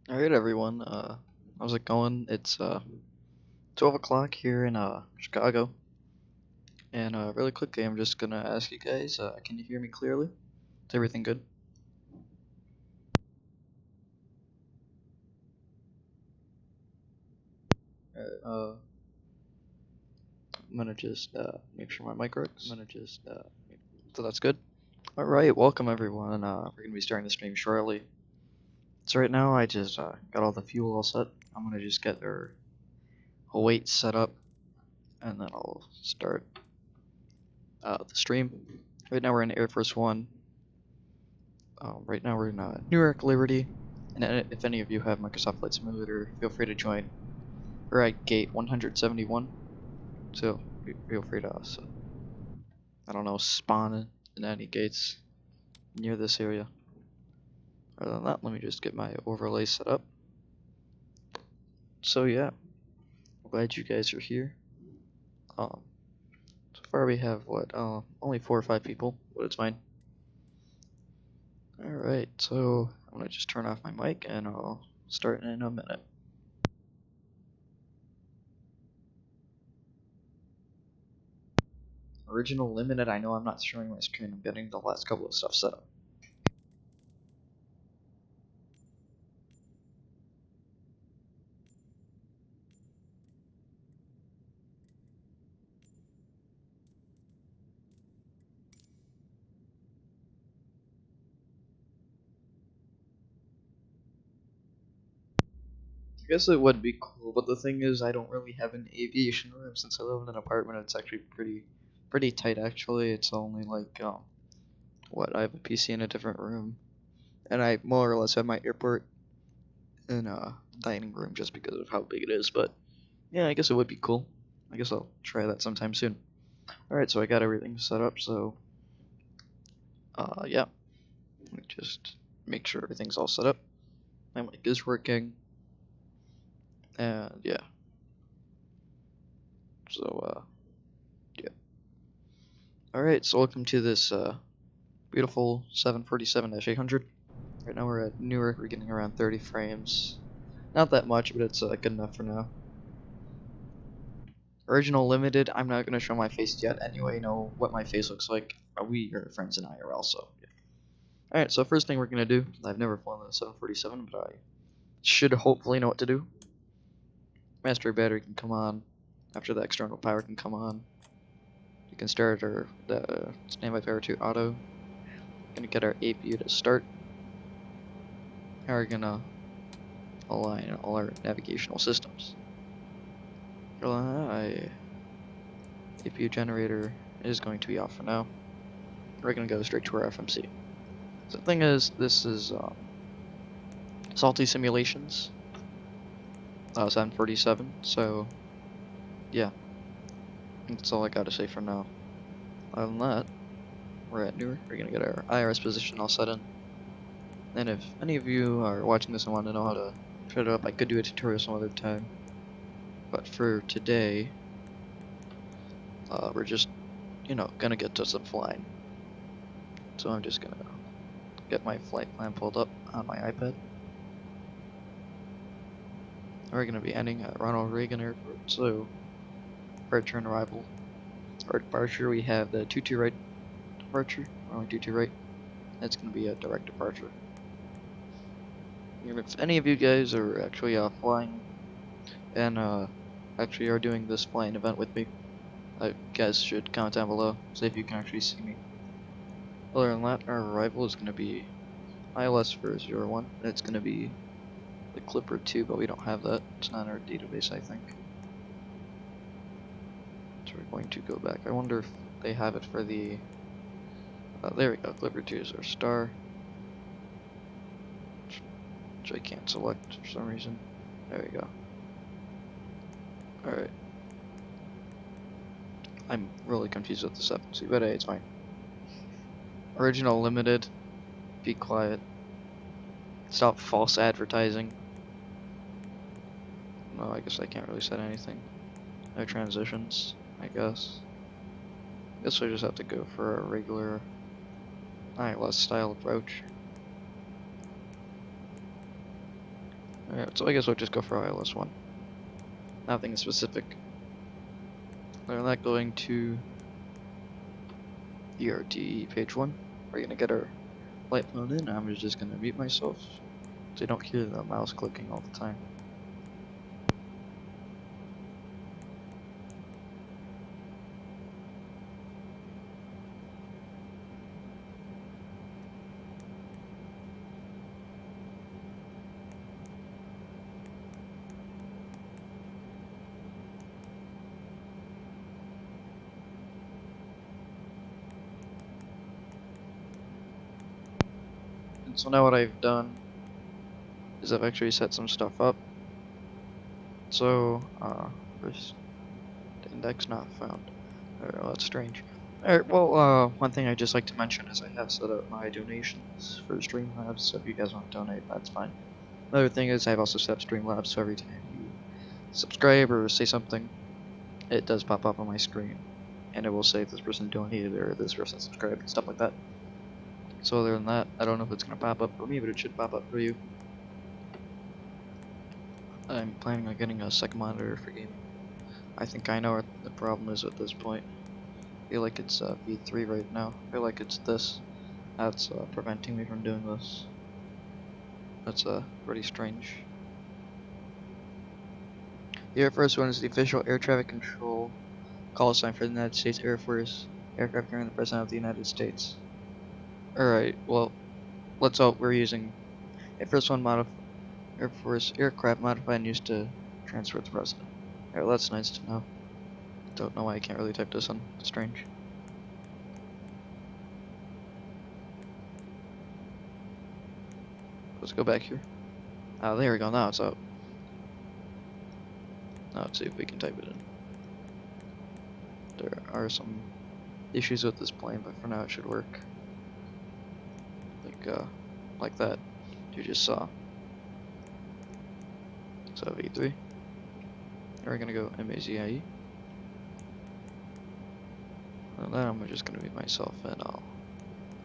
Alright everyone, how's it going? It's 12 o'clock here in Chicago, and really quickly I'm just gonna ask you guys, can you hear me clearly? Is everything good? Alright, I'm gonna just make sure my mic works. So that's good. Alright, welcome everyone, we're gonna be starting the stream shortly. So right now I just got all the fuel all set. I'm gonna just get our weight set up, and then I'll start the stream. Right now we're in Air Force One. Right now we're in Newark Liberty, and if any of you have Microsoft Flight Simulator, feel free to join. We're at gate 171, so feel free to, I don't know, spawn in any gates near this area. Other than that, let me just get my overlay set up. So yeah, I'm glad you guys are here. So far we have what, only 4 or 5 people, but it's fine. Alright, so I'm gonna just turn off my mic and I'll start in a minute. Original limited, I know I'm not showing my screen, I'm getting the last couple of stuff set up. I guess it would be cool, but the thing is I don't really have an aviation room since I live in an apartment. It's actually pretty tight actually. It's only like what, I have a PC in a different room, and I more or less have my airport in a dining room just because of how big it is. But yeah, I guess it would be cool. I guess I'll try that sometime soon. Alright, so I got everything set up, so yeah, let me just make sure everything's all set up. My mic is working. And yeah, so yeah. Alright, so welcome to this beautiful 747-800. Right now we're at Newark, we're getting around 30 frames. Not that much, but it's good enough for now. Original limited, I'm not going to show my face yet anyway, you know what my face looks like. We are friends in IRL, so yeah. Alright, so first thing we're going to do, I've never flown the 747, but I should hopefully know what to do. Master battery can come on, after the external power can come on. You can start the standby power to auto. Gonna get our APU to start. Now we're gonna align all our navigational systems. APU generator is going to be off for now. We're gonna go straight to our FMC. So the thing is, this is salty simulations. 747. So yeah, that's all I gotta say for now. Other than that, we're at Newark. We're gonna get our IRS position all set in. And if any of you are watching this and want to know how to set it up, I could do a tutorial some other time. But for today, we're just, gonna get to some flying. So I'm just gonna get my flight plan pulled up on my iPad. We're gonna be ending at Ronald Reagan Airport, so departure and arrival. Our departure, we have the 22 right departure, only 22 right. That's gonna be a direct departure. If any of you guys are actually flying and actually are doing this flying event with me, you guys should comment down below, see if you can actually see me. Other than that, our arrival is going to be ILS for 01. It's going to be the Clipper 2, but we don't have that. It's not in our database, I think. So we're going to go back. I wonder if they have it for the... there we go, Clipper 2 is our star. Which I can't select for some reason. There we go. Alright. I'm really confused with this FMC, but hey, it's fine. Original limited. Be quiet. Stop false advertising. No, I guess I can't really set anything. No transitions, I guess. Guess I just have to go for a regular ILS style approach. Alright, so I guess we'll just go for ILS 1. Nothing specific. We're not going to ERT page 1. We're gonna get our flight mode in. I'm just gonna mute myself so you don't hear the mouse clicking all the time. And so now what I've done is I've actually set some stuff up. So, first, the index not found. Alright, well, that's strange. Alright, well, one thing I'd just like to mention is I have set up my donations for Streamlabs, so if you guys want to donate, that's fine. Another thing is I've also set up Streamlabs, so every time you subscribe or say something, it does pop up on my screen. And it will say this person donated or this person subscribed and stuff like that. So other than that, I don't know if it's going to pop up for me, but it should pop up for you. I'm planning on getting a second monitor for gaming. I think I know what the problem is at this point. I feel like it's V3 right now. I feel like it's this that's preventing me from doing this. That's pretty strange. The Air Force One is the official air traffic control call sign for the United States Air Force aircraft carrying the President of the United States. Alright, well, let's hope we're using Air Force One Air Force aircraft modified and used to transfer the President. Alright, well, that's nice to know. Don't know why I can't really type this in. It's strange. Let's go back here. Ah, there we go. Now it's out. Now let's see if we can type it in. There are some issues with this plane, but for now it should work. Like that. You just saw. So V3. Now we're gonna go MAZIE. And then I'm just gonna mute myself and I'll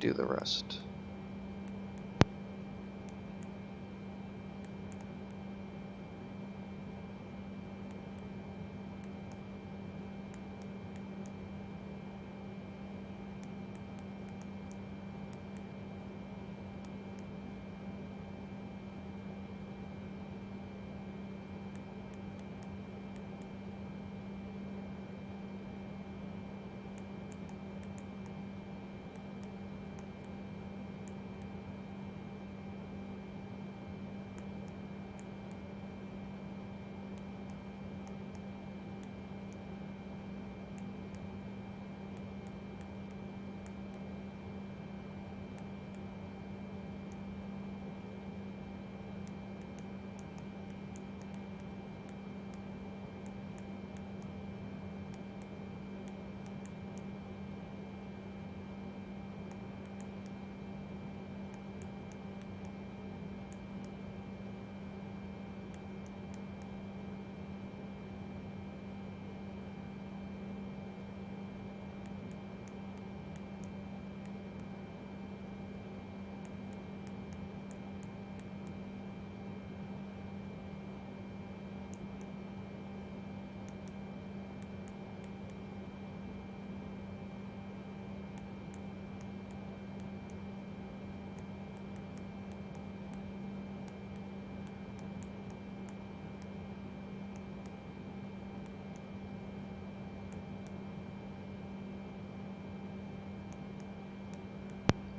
do the rest.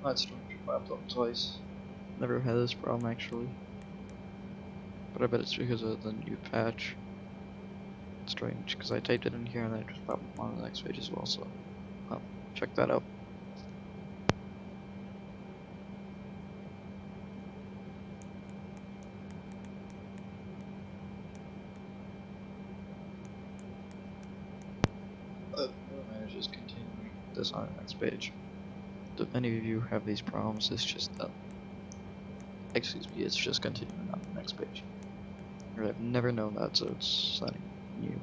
That's strange. It popped up twice. Never had this problem actually. But I bet it's because of the new patch. It's strange, because I typed it in here and then it just popped up on the next page as well, so check that out. I'm just continuing this on the next page. If any of you have these problems, it's just excuse me, it's just continuing on the next page. Or I've never known that, so it's something new.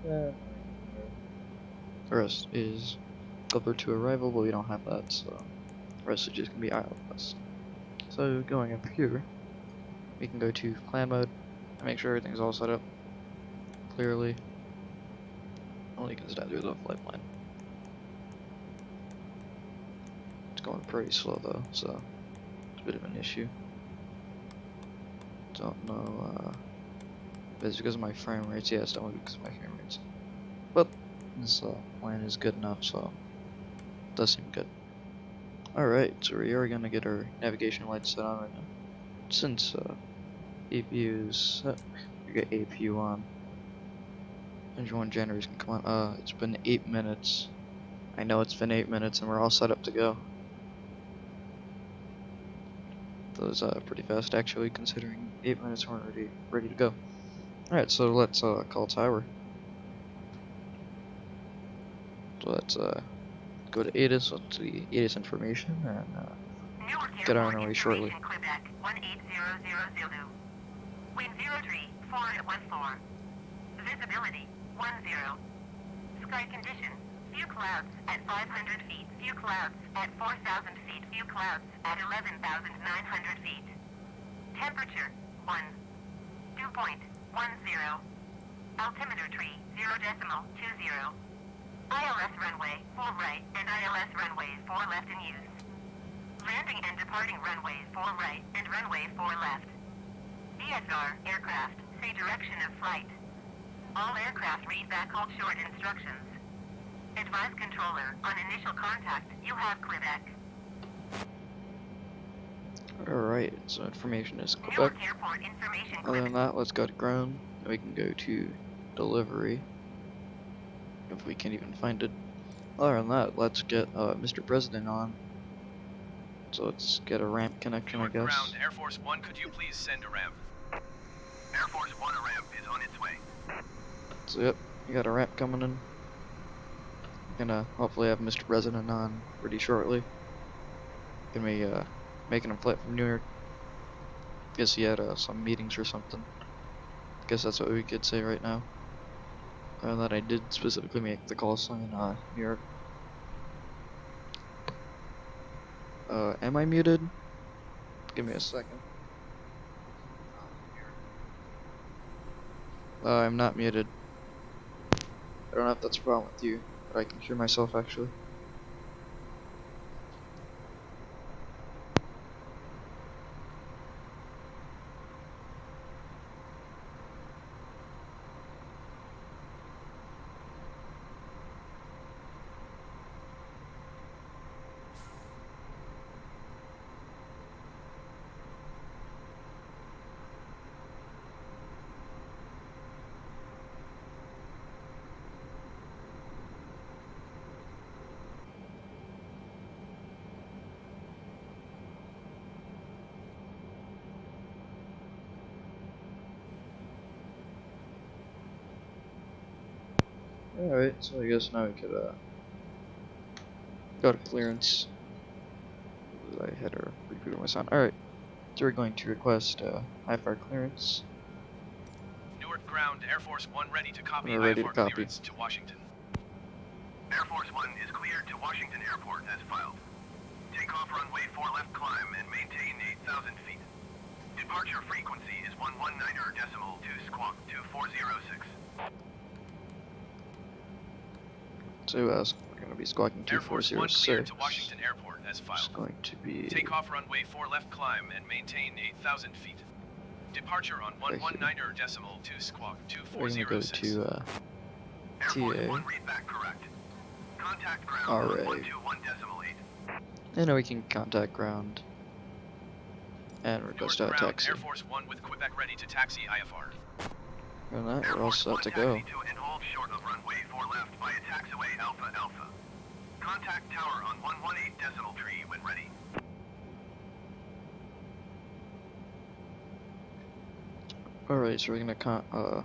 The rest is Clipper to arrival, but we don't have that, so the rest is just gonna be ILS. So going up here, we can go to plan mode and make sure everything's all set up clearly. Only because that through the flight plan. It's going pretty slow though, so it's a bit of an issue. Don't know if it's because of my frame rates. Yeah, it's definitely because of my frame rates. But this plan is good enough, so it does seem good. Alright, so we are gonna get our navigation lights set on right now. Since APU is set, we get APU on. Engine 1 generators can come on. It's been 8 minutes. I know it's been 8 minutes and we're all set up to go. That was pretty fast actually, considering 8 minutes we're already ready to go. Alright, so let's call tower. So let's go to ATIS, let's see ATIS information, and get on our way shortly. Quebec 18000. Wind 03, forward at 14. Visibility 10. Sky condition, few clouds at 500 feet, few clouds at 4,000 feet, few clouds at 11,900 feet. Temperature 1. Dew point 10. Altimeter tree 0.20. ILS runway 4 right and ILS runway 4 left in use. Landing and departing runway 4 right and runway 4 left. DSR aircraft, say direction of flight. All aircraft read back hold short instructions. Advise controller, on initial contact, you have Quebec. Alright, so information is Newark Quebec. Airport information Other than that, let's go to ground, and we can go to delivery. If we can even find it. Other than that, let's get Mr. President on. So let's get a ramp connection, I guess. Ground, Air Force One, could you please send a ramp? Air Force One, a ramp is on its way. That's it. You got a ramp coming in. Gonna hopefully have Mr. President on pretty shortly. Gonna be making a flight from New York. Guess he had some meetings or something. Guess that's what we could say right now. That I did specifically make the call sign New York. Am I muted? Give me a second. I'm not muted. I don't know if that's a problem with you, but I can hear myself actually. Alright, so I guess now we could go to clearance. I had to reboot my sound. Alright, so we're going to request IFR clearance. Newark ground, Air Force One ready to copy We're ready to IFR copy. clearance to Washington. Air Force One is cleared to Washington Airport as filed. Takeoff runway 4 left climb and maintain 8,000 feet. Departure frequency is 119.2 squawk 2406. So we're going to be squawking Air Force One cleared 2406. to Washington Airport as It's filed. going to be Takeoff runway 4 left climb and maintain 8,000 feet. Departure on Right here. 119.2 squawk we're going to go 2406. to Air Force TA. One read back correct. Contact ground Alright. on 121.8. And now we can contact ground and request Newark a ground, taxi. Air Force One with Quebec ready to taxi IFR. And that, Air we're all Force set One to go. taxi to and hold short of runway 4 left via taxiway Alpha Alpha. Contact tower on 118.3 when ready. Alright, so we're gonna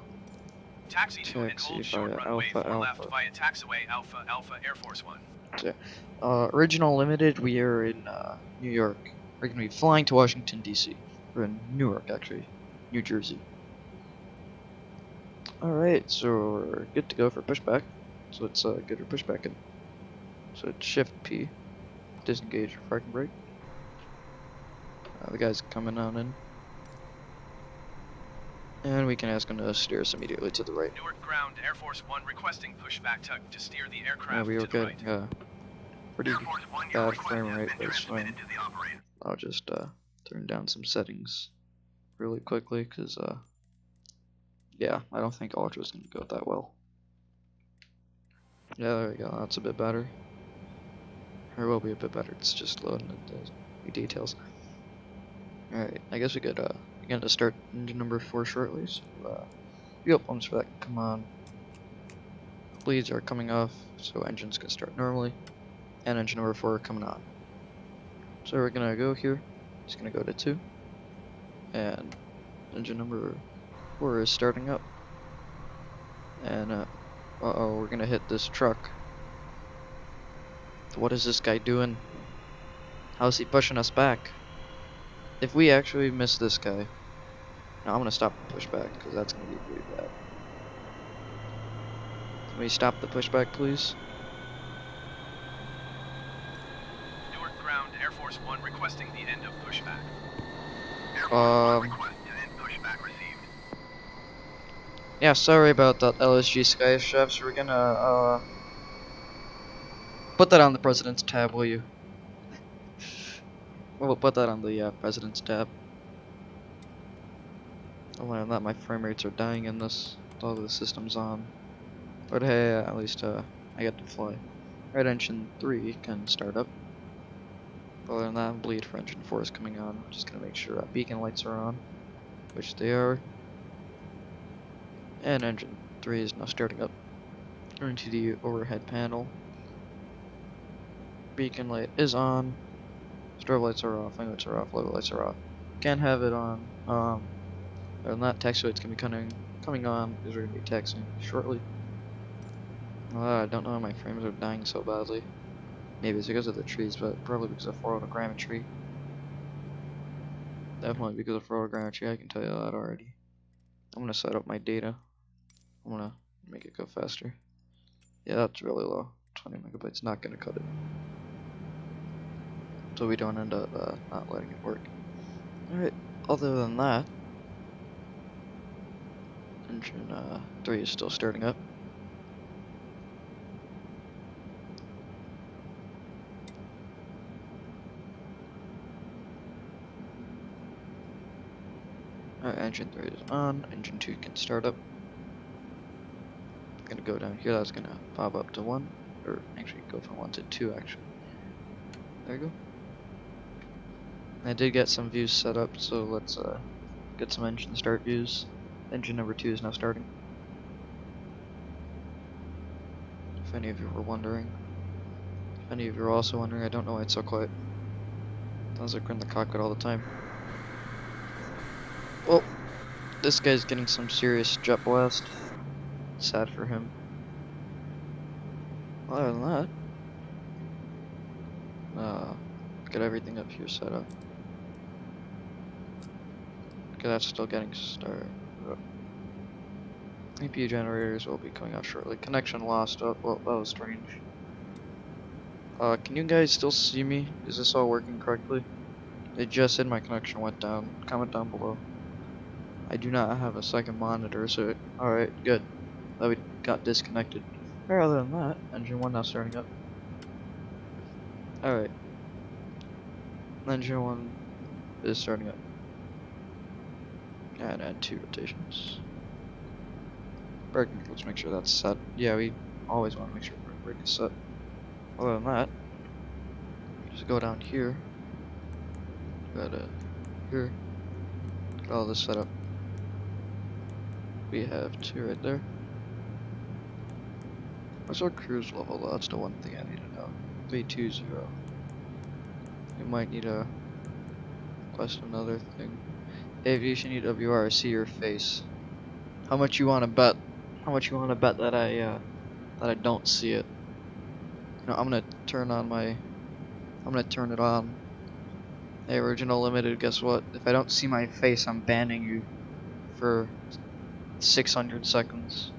Taxi to and taxi hold short via runway Alpha 4 left Alpha. via taxiway Alpha Alpha Air Force One. Original Limited, we are in New York. We're gonna be flying to Washington DC. We're in Newark actually, New Jersey. Alright, so we're good to go for pushback. So let's get our pushback in. So it's Shift P, disengage your parking brake. The guy's coming on in. And we can ask him to steer us immediately to the right. Newark ground, Air Force One requesting pushback to steer the aircraft we were to the good. right. Pretty Air Force One, your bad request frame has rate, been but it's fine. transmitted to the operator. I'll just turn down some settings really quickly, because yeah, I don't think Ultra's gonna go that well. Yeah, there we go. That's a bit better. Or will be a bit better. It's just loading the details. Alright, I guess we could begin to start engine number 4 shortly. So fuel pumps for that can come on. Bleeds are coming off, so engines can start normally. And engine number 4 are coming on. So we're gonna go here. Just gonna go to 2. And engine number 4 is starting up. And uh-oh, we're gonna hit this truck. What is this guy doing? How's he pushing us back? If we actually miss this guy, now I'm gonna stop the pushback, because that's gonna be pretty bad. Can we stop the pushback, please? Newark ground, Air Force One requesting the end of pushback. Air Force One request to end pushback received. Yeah, sorry about that, LSG Sky Chefs. We're gonna put that on the President's tab, will you? We'll put that on the President's tab. Other than that, my frame rates are dying in this. All the systems on. But hey, at least I get to fly. Right, engine 3 can start up. Other than that, bleed for engine 4 is coming on. I'm just gonna make sure beacon lights are on, which they are. And engine 3 is now starting up. Going to the overhead panel. Beacon light is on. Strobe lights are off. Wing lights are off. Logo lights are off. Can't have it on. Other than that, taxi lights can be coming on because we're gonna be taxiing shortly. I don't know why my frames are dying so badly. Maybe it's because of the trees, but probably because of photogrammetry. Definitely because of photogrammetry, I can tell you that already. I'm gonna set up my data. I'm gonna make it go faster. Yeah, that's really low. 20 megabytes, not gonna cut it. So we don't end up not letting it work. Alright, other than that, engine 3 is still starting up. Alright, engine 3 is on, engine 2 can start up. I'm gonna go down here, that's gonna pop up to 1, or actually go from 1 to 2 actually. There you go. I did get some views set up, so let's get some engine start views. Engine number 2 is now starting. If any of you were wondering. If any of you are also wondering, I don't know why it's so quiet. Sounds like we're in the cockpit all the time. Well, this guy's getting some serious jet blast. Sad for him. Other than that, get everything up here set up. Okay, that's still getting started. APU generators will be coming out shortly. Connection lost. Oh, well, that was strange. Can you guys still see me? Is this all working correctly? It just said my connection went down. Comment down below. I do not have a second monitor, so alright, good. That we got disconnected. Or other than that, engine 1 now starting up. Alright. Engine 1 is starting up. And add 2 rotations. Brake, let's make sure that's set. Yeah, we always want to make sure brake is set. Other than that, just go down here. Go to here. Get all this set up. We have 2 right there. What's our cruise level though? That's the one thing I need to know. 320. We might need to request another thing. Aviation EWR, see your face. How much you wanna bet? How much you wanna bet that I don't see it? You know, I'm gonna turn it on. Hey, original limited, guess what? If I don't see my face, I'm banning you for 600 seconds.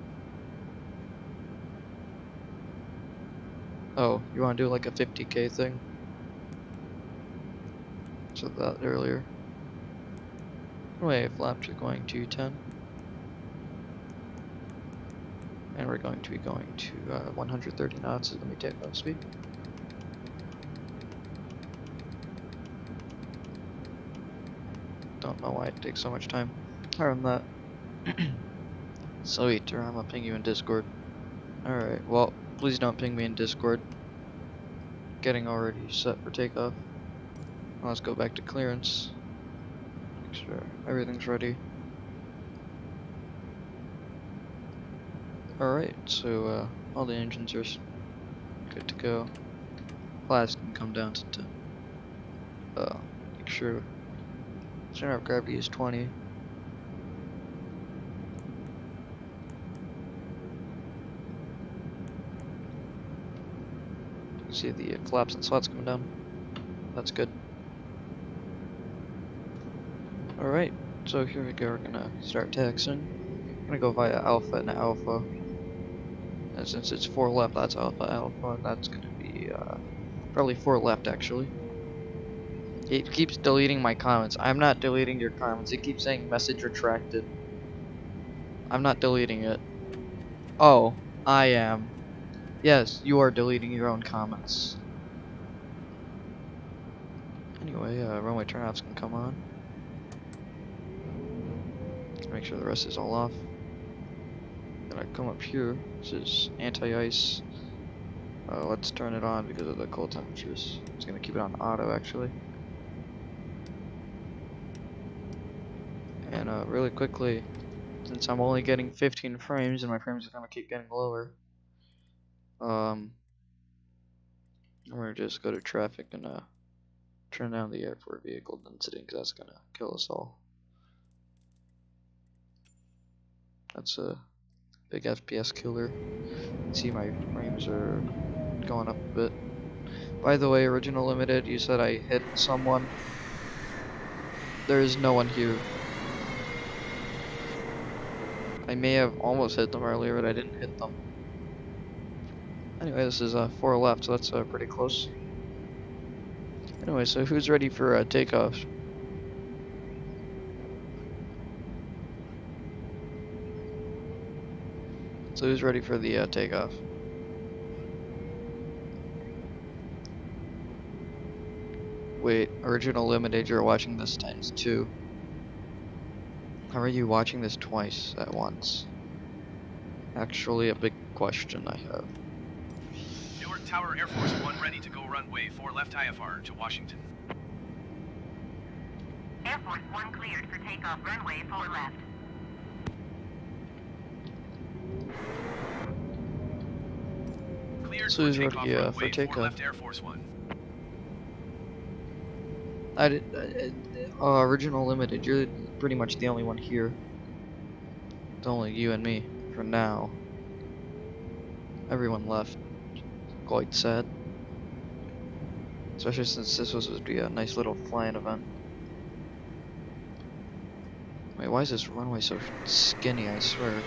Oh, you want to do like a 50k thing? Said that earlier. Anyway, flaps are going to 10. And we're going to be going to 130 knots as the takeoff speed. Don't know why it takes so much time. Higher than that. Sweet, I'm gonna ping you in Discord. Alright, well, please don't ping me in Discord. Getting already set for takeoff. Let's go back to clearance. Make sure everything's ready. Alright, so all the engines are good to go. Flaps can come down to 10. Make sure center of gravity is 20. You can see the flaps and slots coming down. That's good. Alright, so here we go. We're gonna start taxiing. I'm gonna go via alpha and alpha. And since it's 4 left, that's alpha, alpha. That's gonna be probably 4 left actually. It keeps deleting my comments. I'm not deleting your comments. It keeps saying message retracted. I'm not deleting it. Oh, I am. Yes, you are deleting your own comments. Anyway, runway turnoffs can come on. Let's make sure the rest is all off. Gonna come up here. This is anti-ice. Let's turn it on because of the cold temperatures. It's gonna keep it on auto actually. And really quickly, since I'm only getting 15 frames and my frames are gonna keep getting lower, I'm gonna just go to traffic and turn down the airport vehicle density because that's gonna kill us all. That's a big FPS killer. You can see my frames are going up a bit. By the way, Original Limited, you said I hit someone. There is no one here. I may have almost hit them earlier, but I didn't hit them. Anyway, this is 4 left, so that's pretty close. Anyway, so who's ready for takeoff? So who's ready for the takeoff? Wait, Original Limited, you're watching this times 2. How are you watching this twice at once? Actually, a big question I have. Newark Tower Air Force One ready to go runway 4 left IFR to Washington. Air Force One cleared for takeoff runway 4 left. Cleared So who's for ready takeoff for runway 4 takeoff? left Air Force One. Original Limited, you're pretty much the only one here. It's only you and me for now. Everyone left. Quite sad. Especially since this was supposed to be a nice little flying event. Wait, why is this runway so skinny, I swear?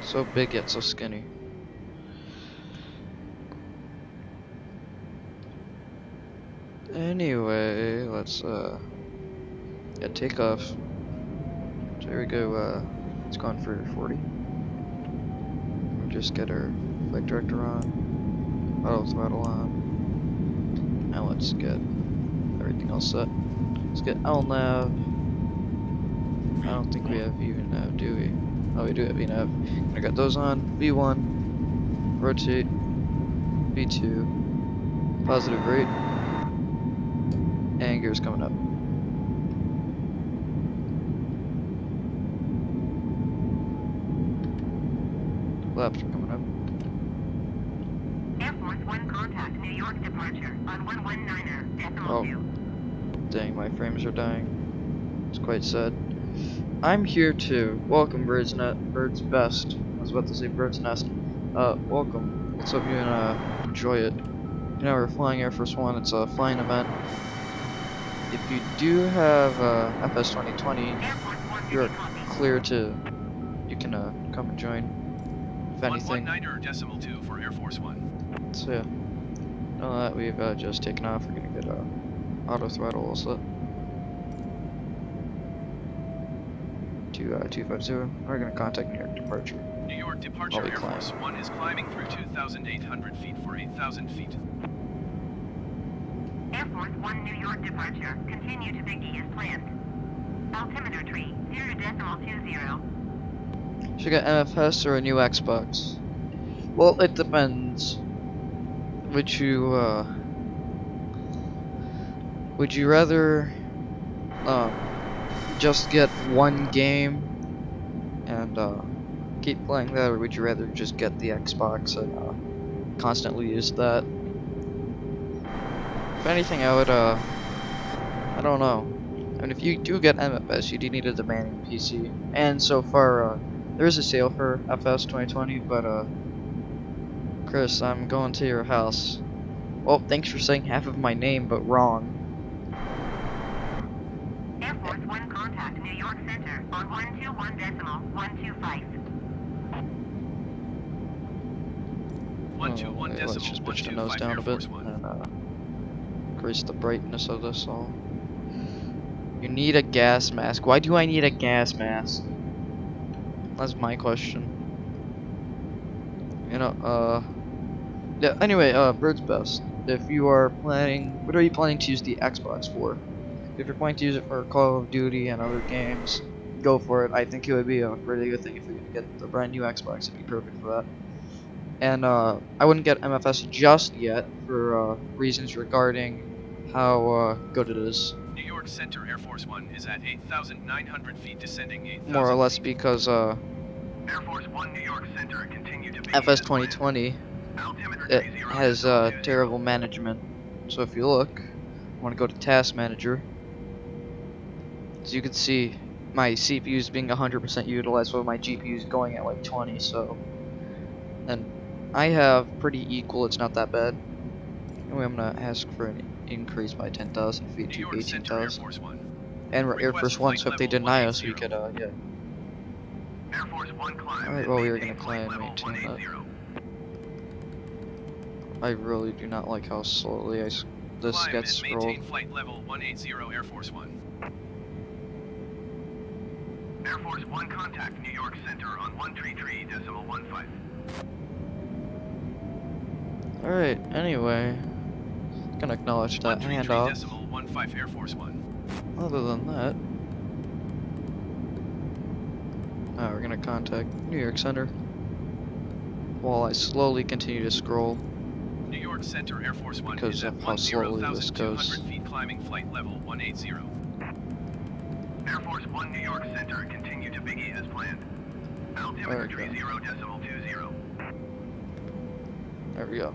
So big yet so skinny. Anyway, let's yeah, take off. So here we go, it's going for 40. We'll just get our flight director on, auto throttle on. Now let's get everything else set. Let's get LNAV. I don't think we have ENAV, do we? Oh, we do have ENAV. I got those on. V1, rotate, V2, positive rate. And gears coming up. Flaps are coming up. Air Force One contact New York departure on 119er decimal 2. Dang, my frames are dying. It's quite sad. I'm here too. Welcome, Bird's Best. I was about to say Bird's Nest. Welcome. Let's hope you enjoy it. You know, we're flying Air Force One. It's a flying event. If you do have FS2020, you're clear to, you can come and join if anything. 119.2 for Air Force One. So yeah, now that we've just taken off, we're gonna get auto throttle all set to 250. We're gonna contact New York departure. New York departure Air Force One is climbing through 2,800 feet for 8,000 feet. Air Force One New York departure. Continue to BIGGY as planned. Altimeter tree 0.20. Should get MFS or a new Xbox? Well, it depends. Would you rather just get one game and keep playing that, or would you rather just get the Xbox and constantly use that? If anything, I would I don't know. I mean, if you do get MFS, you do need a demanding PC, and so far there is a sale for FS2020, but Chris, I'm going to your house. Well, thanks for saying half of my name, but wrong. Air Force One contact New York Center on 121.125. 121.125 Let's just pitch the nose down a bit and increase the brightness of this all. You need a gas mask. Why do I need a gas mask? That's my question. You know, yeah, anyway, bird's best. If you are planning, what are you planning to use the Xbox for? If you're planning to use it for Call of Duty and other games, go for it. I think it would be a really good thing if you could get the brand new Xbox. It'd be perfect for that. And I wouldn't get MFS just yet for reasons regarding how good it is. New York Center Air Force One is at 8,900 feet, descending 8,000 More or less feet. because Air Force One New York Center continue to be FS2020 it has terrible management. So if you look, I want to go to Task Manager. As you can see, my CPU is being 100% utilized, while my GPU is going at like 20. So, and I have pretty equal. It's not that bad. Anyway, I'm gonna ask for an increase by 10,000 feet to 18,000. And we're Air Force One, so if they deny us, we could yeah. Alright, well, we are gonna climb and maintain that. I really do not like how slowly this gets scrolled. Maintain flight level 180 Air Force One. Air Force One contact New York Center on 133.15. Alright, anyway, gonna acknowledge that handoff. 133.15 Air Force One. Other than that, we're gonna contact New York Center while I slowly continue to scroll. New York Center Air Force One because is at of how slowly this 10,200 feet, climbing flight level 180. Air Force One New York Center continue to BIGGY as planned. Altimeter 30.20. There we go.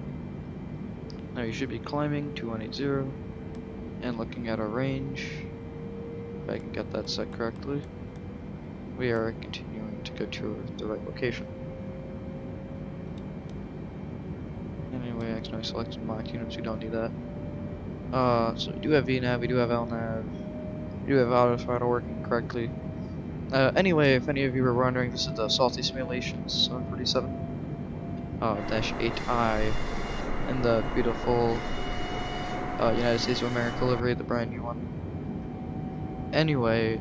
Now you should be climbing to 180 and looking at our range. If I can get that set correctly. We are continuing to go to the right location. Anyway, accidentally selected mock units, we don't need that. So we do have VNAV, we do have LNAV, we do have auto throttle working correctly. Anyway, if any of you were wondering, this is the Salty Simulations 747 -8I in the beautiful United States of America livery, the brand new one. Anyway,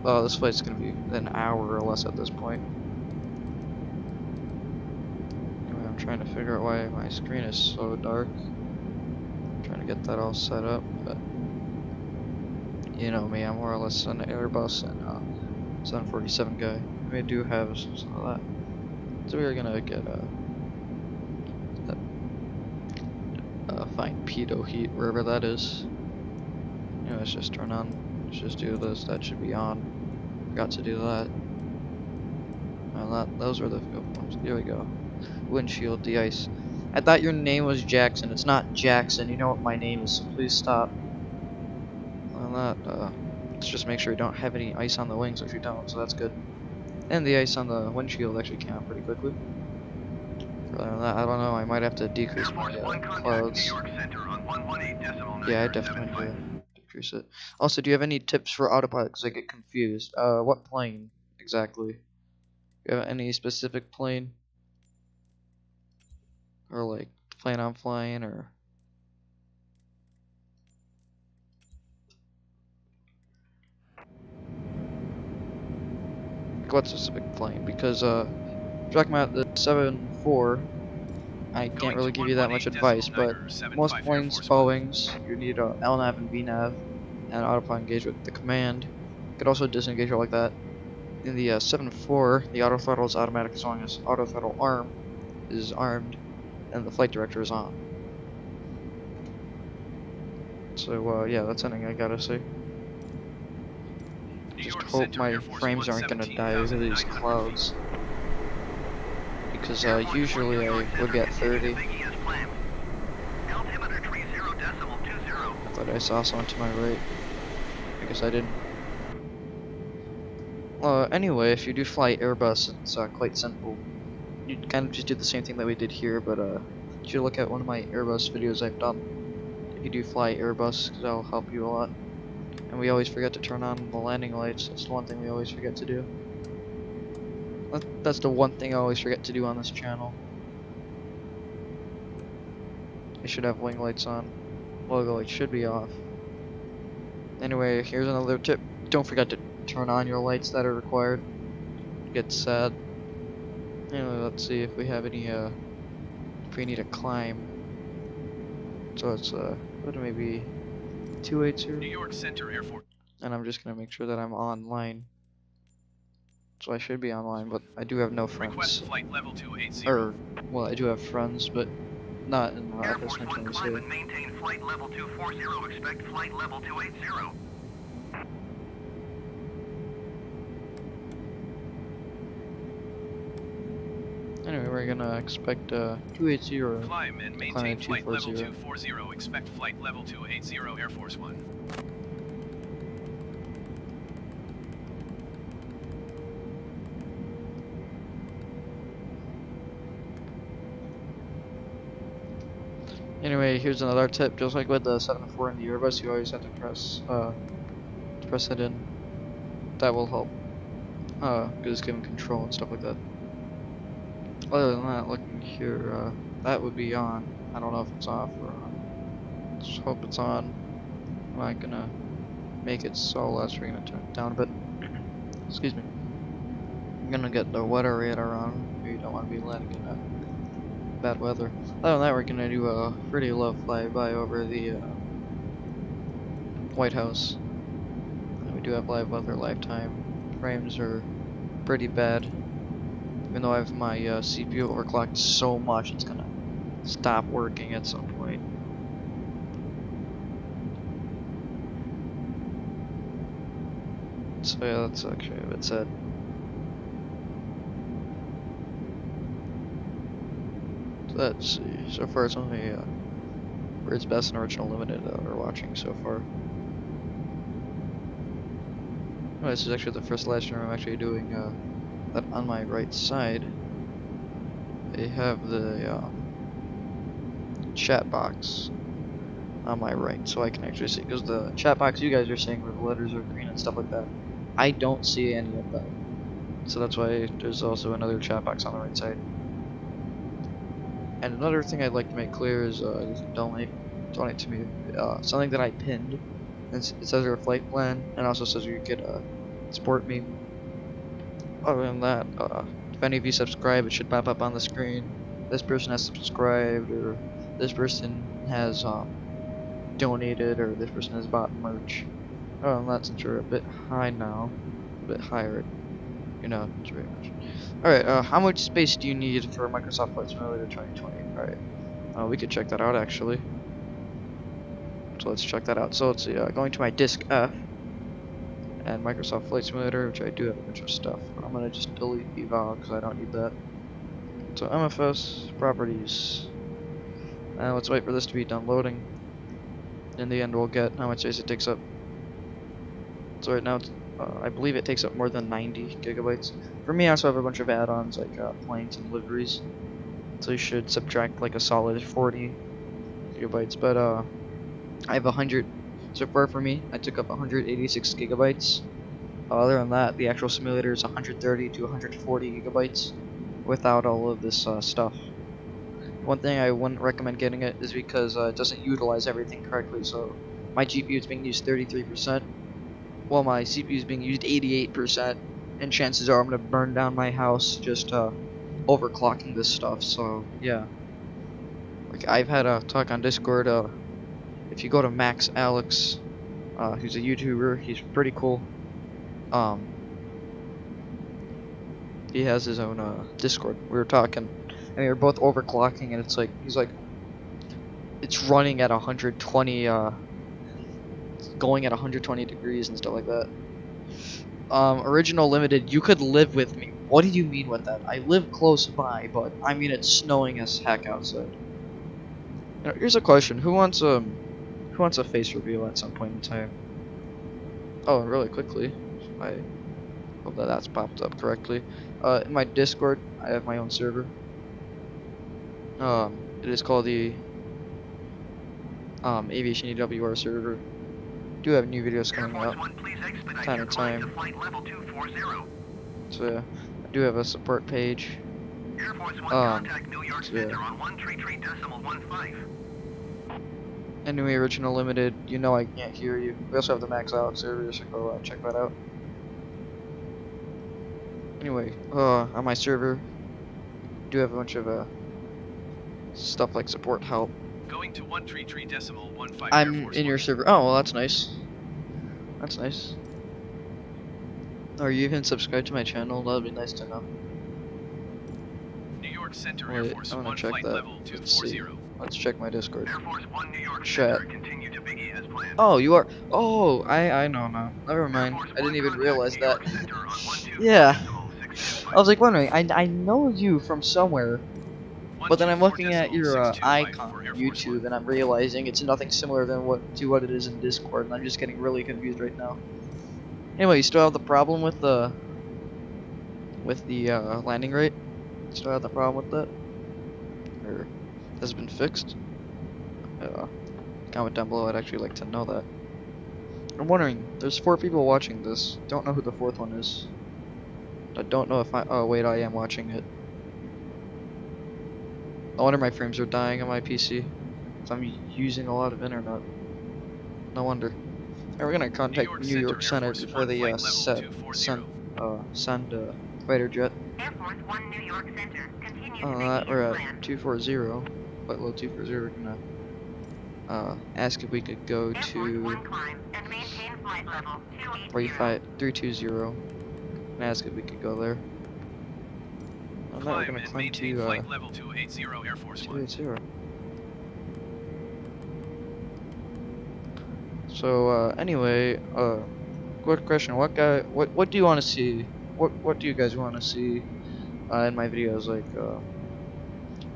this flight's gonna be an hour or less at this point. Anyway, I'm trying to figure out why my screen is so dark. I'm trying to get that all set up, but you know me, I'm more or less an Airbus and 747 guy. We do have some of that. So we are gonna get find pedo heat wherever that is. You know, let's just turn on. Let's just do this. That should be on. Forgot to do that. Those are the fuel pumps. Here we go. Windshield, de-ice. I thought your name was Jackson. It's not Jackson. You know what my name is, so please stop. On that, let's just make sure we don't have any ice on the wings, which we don't, so that's good. And the ice on the windshield actually came out pretty quickly. Further than that, I don't know, I might have to decrease my clouds. Yeah, I definitely do. increase it. Also, do you have any tips for autopilot? Because I get confused. What plane exactly? Do you have any specific plane? Or like the plane I'm flying, or what specific plane? Because talking about the 7.4, I can't really give you that much advice, but most planes, Boeings, you need a LNAV and VNAV, and autopilot engage with the command. You could also disengage it like that. In the 7.4, the auto throttle is automatic as long as auto throttle arm is armed and the flight director is on. So yeah, that's something I gotta say. Just hope my frames aren't gonna die over these clouds, because usually I would get 30. I thought I saw someone to my right. I guess I didn't. Anyway, if you do fly Airbus, it's quite simple. You kind of just do the same thing that we did here, but you should look at one of my Airbus videos I've done. If you do fly Airbus, because that'll help you a lot. And we always forget to turn on the landing lights. That's the one thing we always forget to do. That's the one thing I always forget to do on this channel. I should have wing lights on. Logo lights should be off. Anyway, here's another tip. Don't forget to turn on your lights that are required. It gets sad. Anyway, let's see if we have any, if we need to climb. So it's, maybe 280. New York Center Airport. And I'm just gonna make sure that I'm online. So I should be online, but I do have no friends. Request flight level 280. Or, well, I do have friends, but not in Air Force One, FS2020. climb and maintain flight level 240. Expect flight level 280. Anyway, we're gonna expect 280. Climb and maintain flight level 240. Expect flight level 280. Air Force One. Anyway, here's another tip. Just like with the 7.4 in the Airbus, you always have to press it in. That will help. Because giving control and stuff like that. Other than that, looking here, that would be on. I don't know if it's off or on. Just hope it's on. I'm not gonna make it so loud, so we're gonna turn it down a bit. Excuse me. I'm gonna get the weather radar on. We don't want to be landing in bad weather. Other than that, we're gonna do a pretty low flyby over the White House. And we do have live weather lifetime. Frames are pretty bad. Even though I have my CPU overclocked so much, it's gonna stop working at some point. So yeah, that's actually a bit sad. So let's see. So far, it's only Bird's Best and Original Limited that we're watching so far. Oh, this is actually the first live stream I'm actually doing. That on my right side, they have the chat box on my right, so I can actually see. Because the chat box you guys are seeing where the letters are green and stuff like that, I don't see any of that. So that's why there's also another chat box on the right side. And another thing I'd like to make clear is you can donate to me. Something that I pinned. It says your flight plan, and also says you could support me. Other than that, if any of you subscribe, it should pop up on the screen. This person has subscribed, or this person has donated, or this person has bought merch. Other than that, since you're a bit high now, a bit higher, you know, it's very much. Alright, how much space do you need for Microsoft Flight Simulator 2020? Alright, we could check that out actually. So let's check that out. So let's see, going to my disk F, and Microsoft Flight Simulator, which I do have a bunch of stuff. I'm gonna just delete eval because I don't need that. So MFS properties. And let's wait for this to be done loading. In the end, we'll get how much space it takes up. So right now, it's, I believe it takes up more than 90 gigabytes. For me, I also have a bunch of add-ons like planes and liveries. So you should subtract like a solid 40 gigabytes. But I have So far for me, I took up 186 gigabytes. Other than that, the actual simulator is 130 to 140 gigabytes without all of this stuff. One thing I wouldn't recommend getting it is because it doesn't utilize everything correctly. So my GPU is being used 33%, while my CPU is being used 88%, and chances are I'm gonna burn down my house just overclocking this stuff. So yeah, like I've had a talk on Discord. If you go to Max Alex, who's a YouTuber, he's pretty cool. He has his own Discord. We were talking, and we were both overclocking, and it's like he's like, it's running at 120, going at 120 degrees and stuff like that. Original Limited, you could live with me. What do you mean with that? I live close by, but I mean it's snowing as heck outside. You know, here's a question: who wants a face reveal at some point in time? Oh, really quickly, I hope that that's popped up correctly. In my Discord, I have my own server. It is called the Aviation EWR server. Do have new videos coming out time to time. So yeah, I do have a support page. Anyway, Original Limited, you know I can't hear you. We also have the Max Alex server, so go check that out. Anyway, on my server, I do have a bunch of stuff like support help. Going to 133.15. I'm in your server. Oh, well, that's nice. That's nice. Are you even subscribed to my channel? That'd be nice to know. New York Center Wait, Air Force I wanna 1 check flight that. level Let's see. 240. Let's check my Discord. Air Force 1 New York Chat. Center, continue to BIGGY as planned. Oh, you are. Oh, I know now. Never mind. I didn't even realize that. Yeah. I was like wondering. I know you from somewhere, but then I'm looking at your icon on YouTube, and I'm realizing it's nothing similar than what it is in Discord, and I'm just getting really confused right now. Anyway, you still have the problem with the landing rate? You still have the problem with that? Or has it been fixed? Comment down below, I'd actually like to know that. I'm wondering, there's 4 people watching this. Don't know who the 4th one is. I don't know if oh wait, I am watching it. No wonder my frames are dying on my PC. I'm using a lot of internet. No wonder. Alright, we're gonna contact New York Center before they send a fighter jet. Air Force 1 New York Center, continue to We're BIGGY as at planned. 240, flight level 240. We're gonna ask if we could go Air Force to 1 climb and maintain flight level 280. 320. And ask if we could go there. Oh, no, we're gonna and climb maintain to flight level 280 Air Force 1. 280. So anyway, quick question: what do you want to see? What do you guys want to see in my videos? Like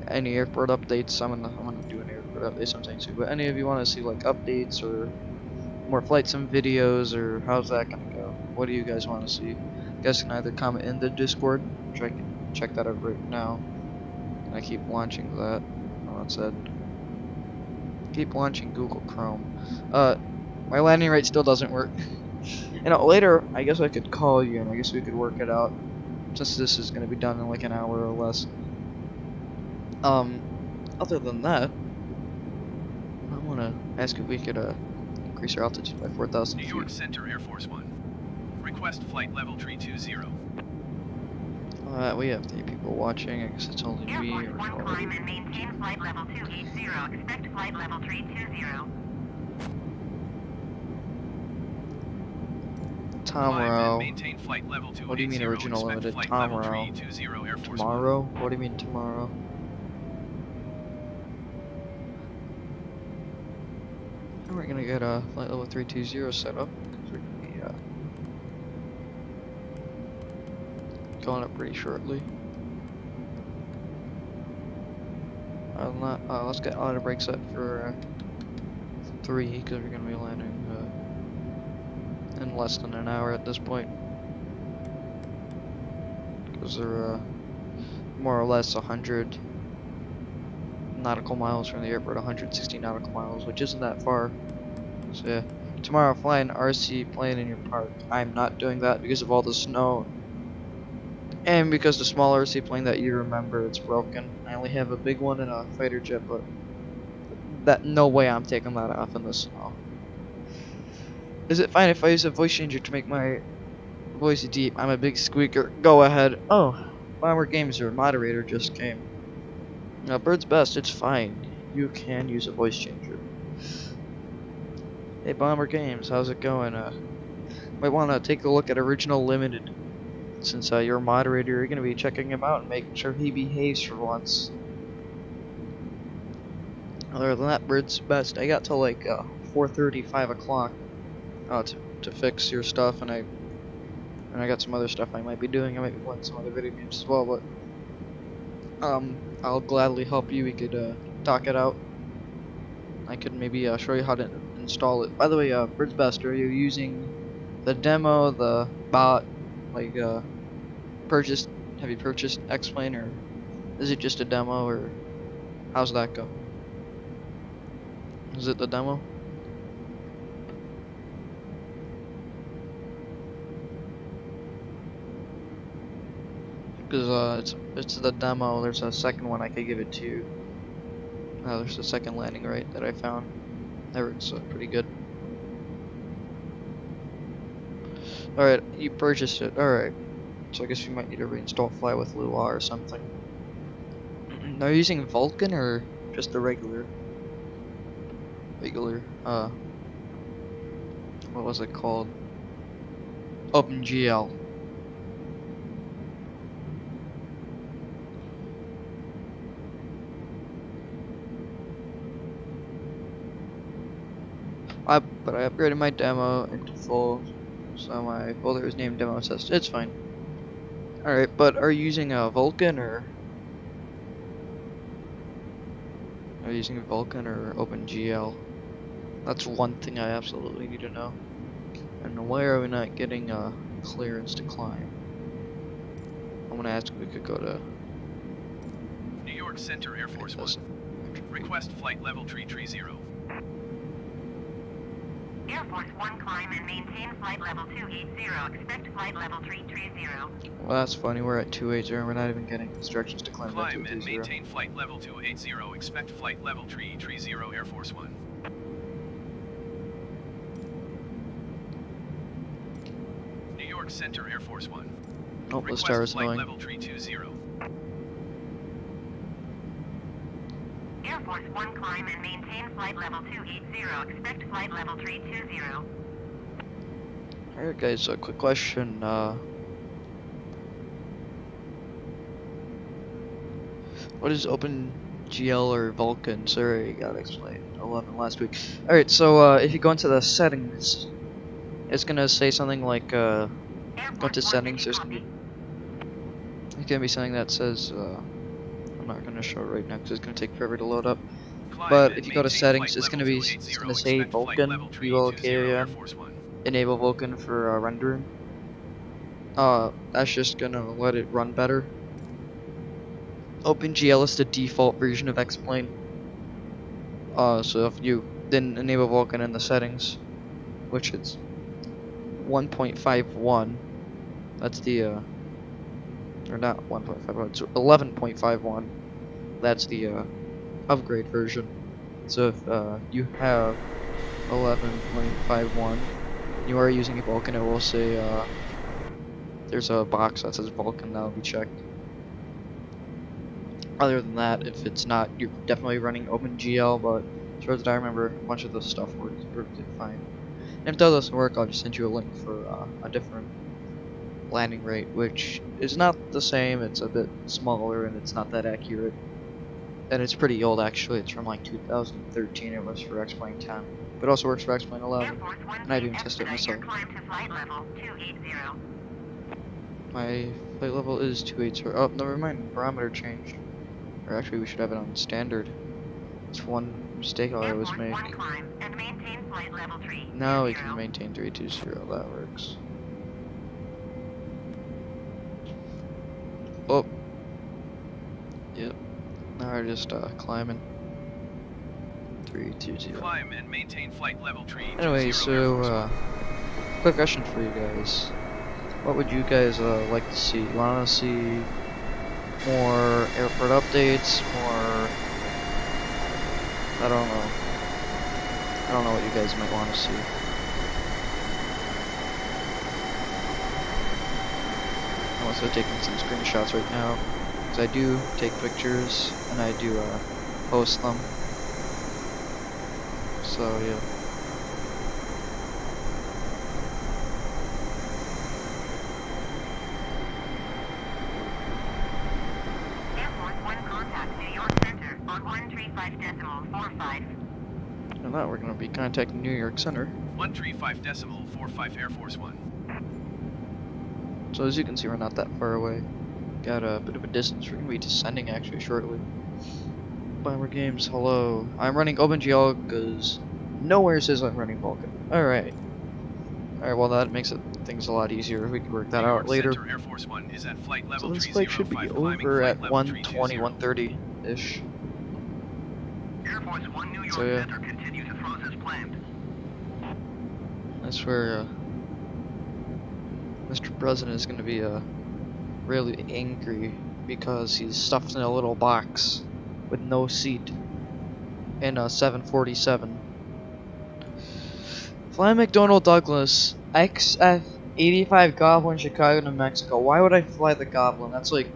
any airport updates? I'm gonna do an airport update sometime soon. But any of you want to see like updates or more flight sim videos, or how's that gonna go? What do you guys want to see? You guys can either comment in the Discord, which I can check that out right now. And I keep launching that. Oh, it said keep launching Google Chrome. My landing rate still doesn't work. And later, I guess I could call you, and I guess we could work it out, since this is going to be done in like an hour or less. Other than that, I want to ask if we could increase our altitude by 4,000 New feet. York Center Air Force 1. Request flight level 320. We have 3 people watching. I guess it's only Air me Force or 1 climb and maintain flight level 280. Expect flight level 320. Tom Climb Rowe. and maintain flight level 280. What do you mean Original Expect Limited? flight Tom level Rowe. 320 Air Force 1. Tomorrow? What do you mean tomorrow? And we're gonna get a flight level 320 set up, because we're gonna be going up pretty shortly. Let's get auto brake set for 3, because we're gonna be landing in less than an hour at this point. Because they're more or less 100 nautical miles from the airport, 160 nautical miles, which isn't that far. So yeah, tomorrow fly an RC plane in your park. I'm not doing that because of all the snow. And because the small RC plane that you remember, it's broken. I only have a big one and a fighter jet, but no way I'm taking that off in the snow. Is it fine if I use a voice changer to make my voice deep? I'm a big squeaker. Go ahead. Oh, Bomber Games, your moderator just came. Bird's best, it's fine. You can use a voice changer. Hey Bomber Games, how's it going? Might want to take a look at Original Limited. Since you're a moderator, you're going to be checking him out and making sure he behaves for once. Other than that, Bird's best. I got till like 4:30, 5 o'clock to fix your stuff, and I got some other stuff I might be doing. I might be playing some other video games as well, but I'll gladly help you. We could talk it out. I could maybe show you how to install it. By the way, Bird's best. Are you using the demo, the bot, like purchased? Have you purchased X-Plane, or is it just a demo, or how's that go? Is it the demo? Because it's the demo. There's a second one I could give it to you. There's a second landing right that I found. That works pretty good. Alright, you purchased it. Alright. So I guess you might need to reinstall Fly with Lua or something. Are you using Vulkan or just the regular, what was it called? OpenGL. But I upgraded my demo into full, so my folder is named demo test. It's fine. Alright, but are you using a Vulkan or OpenGL? That's one thing I absolutely need to know. And why are we not getting clearance to climb? I'm gonna ask if we could go to New York Center Air Force One. Request flight level 330. Air Force One climb and maintain flight level 280. Expect flight level 330. Well, that's funny. We're at 280 and we're not even getting instructions to climb to Climb and 230. maintain flight level 280. Expect flight level 330 Air Force One. New York Center Air Force One. Oh, the Request star is flight annoying. level 320. Air Force One climb and maintain flight level 280. Expect flight level 320. Alright guys, a quick question. What is OpenGL or Vulkan? Sorry, I gotta explain 11 last week. Alright, so if you go into the settings, it's gonna say something like go to settings. There's gonna be something that says I'm not gonna show it right now because it's gonna take forever to load up. But if you go to settings, it's gonna say Vulkan, VULKAN, enable Vulkan for rendering. That's just gonna let it run better. OpenGL is the default version of X-Plane. So if you didn't enable Vulkan in the settings, which is 1.51, that's the or not 1.51, it's 11.51. That's the upgrade version. So if you have 11.51, you are using a Vulkan, it will say there's a box that says Vulkan that will be checked. Other than that, if it's not, you're definitely running OpenGL, but as far as I remember, a bunch of this stuff works perfectly fine. And if that doesn't work, I'll just send you a link for a different landing rate, which is not the same. It's a bit smaller and it's not that accurate. And it's pretty old actually. It's from like 2013. It was for X-Plane 10, but it also works for X-Plane 11. And I didn't test it myself. My flight level is 280. Oh, never mind. Barometer changed. Or actually, we should have it on standard. It's one mistake I always make. Now we can maintain 320. That works. Oh. Yep. Now we're just climbing. 320. Climb and maintain flight level 320. Anyway, Air so Force One. quick question for you guys. What would you guys like to see? You want to see more airport updates? More? I don't know. I don't know what you guys might want to see. I'm also taking some screenshots right now, because I do take pictures and I do post them. So yeah. Air Force One contact New York Center on 135.45. And now we're going to be contacting New York Center. 135.45 Air Force One. So as you can see, we're not that far away. Got a bit of a distance. We're going to be descending actually shortly. Bomber Games, hello. I'm running OpenGL because nowhere says I'm running Vulcan. Alright. Alright, well that makes things a lot easier. We can work that out later. Center, Air Force One is at flight level So this flight should be 305, climbing over flight at level 120, 320. 130-ish. Air Force One New York So, yeah. Center continues to close as planned. That's where Mr. President is going to be really angry because he's stuffed in a little box with no seat in a 747. Fly McDonnell Douglas XF-85 Goblin, Chicago to Mexico. Why would I fly the Goblin? That's like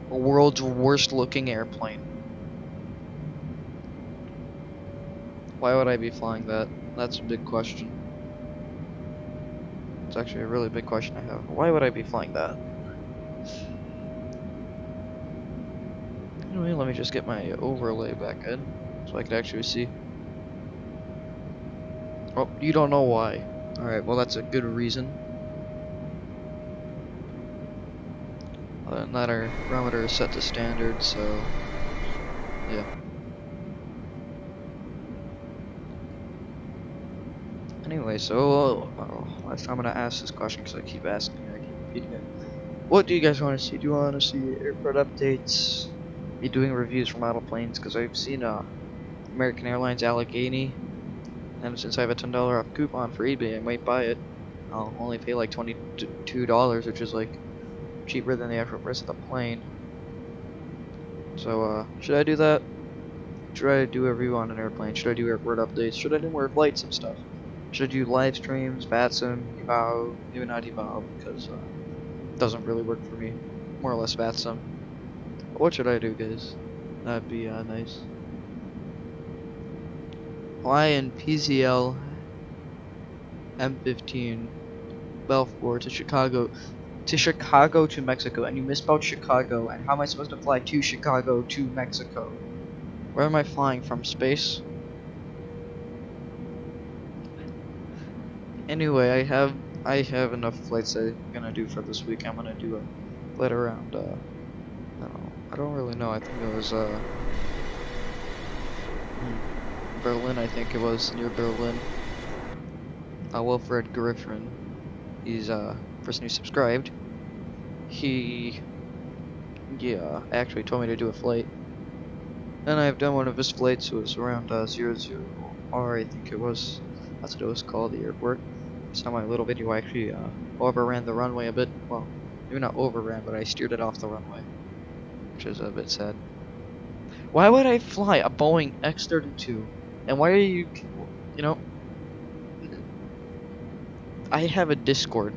the world's worst looking airplane. Why would I be flying that? That's a big question. It's actually a really big question I have. Why would I be flying that? Anyway, let me just get my overlay back in so I can actually see. Oh, you don't know why. Alright, well that's a good reason. Other than that, our barometer is set to standard, so yeah. Anyway, so last time I'm gonna ask this question because I keep asking it, I keep repeating it. What do you guys want to see? Do you want to see airport updates? Be doing reviews for model planes? Because I've seen American Airlines Allegheny, and since I have a $10 off coupon for eBay, I might buy it. I'll only pay like $22, which is like cheaper than the actual price of the plane. So should I do that? Should I do a review on an airplane? Should I do airport updates? Should I do more flights and stuff? Should I do live streams, VATSIM, eval, maybe not eval because it doesn't really work for me. More or less VATSIM. What should I do, guys? That'd be nice. Fly in PCL M15 Belfort to Chicago to Mexico, and you misspelled Chicago, and how am I supposed to fly to Chicago to Mexico? Where am I flying from? Space? Anyway, I have enough flights I'm gonna do for this week. I'm gonna do a flight around I don't really know. I think it was Berlin. I think it was near Berlin. Wilfred Griffin. He's person who subscribed. He actually told me to do a flight. And I've done one of his flights. It was around 00R, I think it was. That's what it was called, the airport. Saw my little video. I actually overran the runway a bit. Well, maybe not overran, but I steered it off the runway, which is a bit sad. Why would I fly a Boeing X-32? And why are you know, I have a Discord,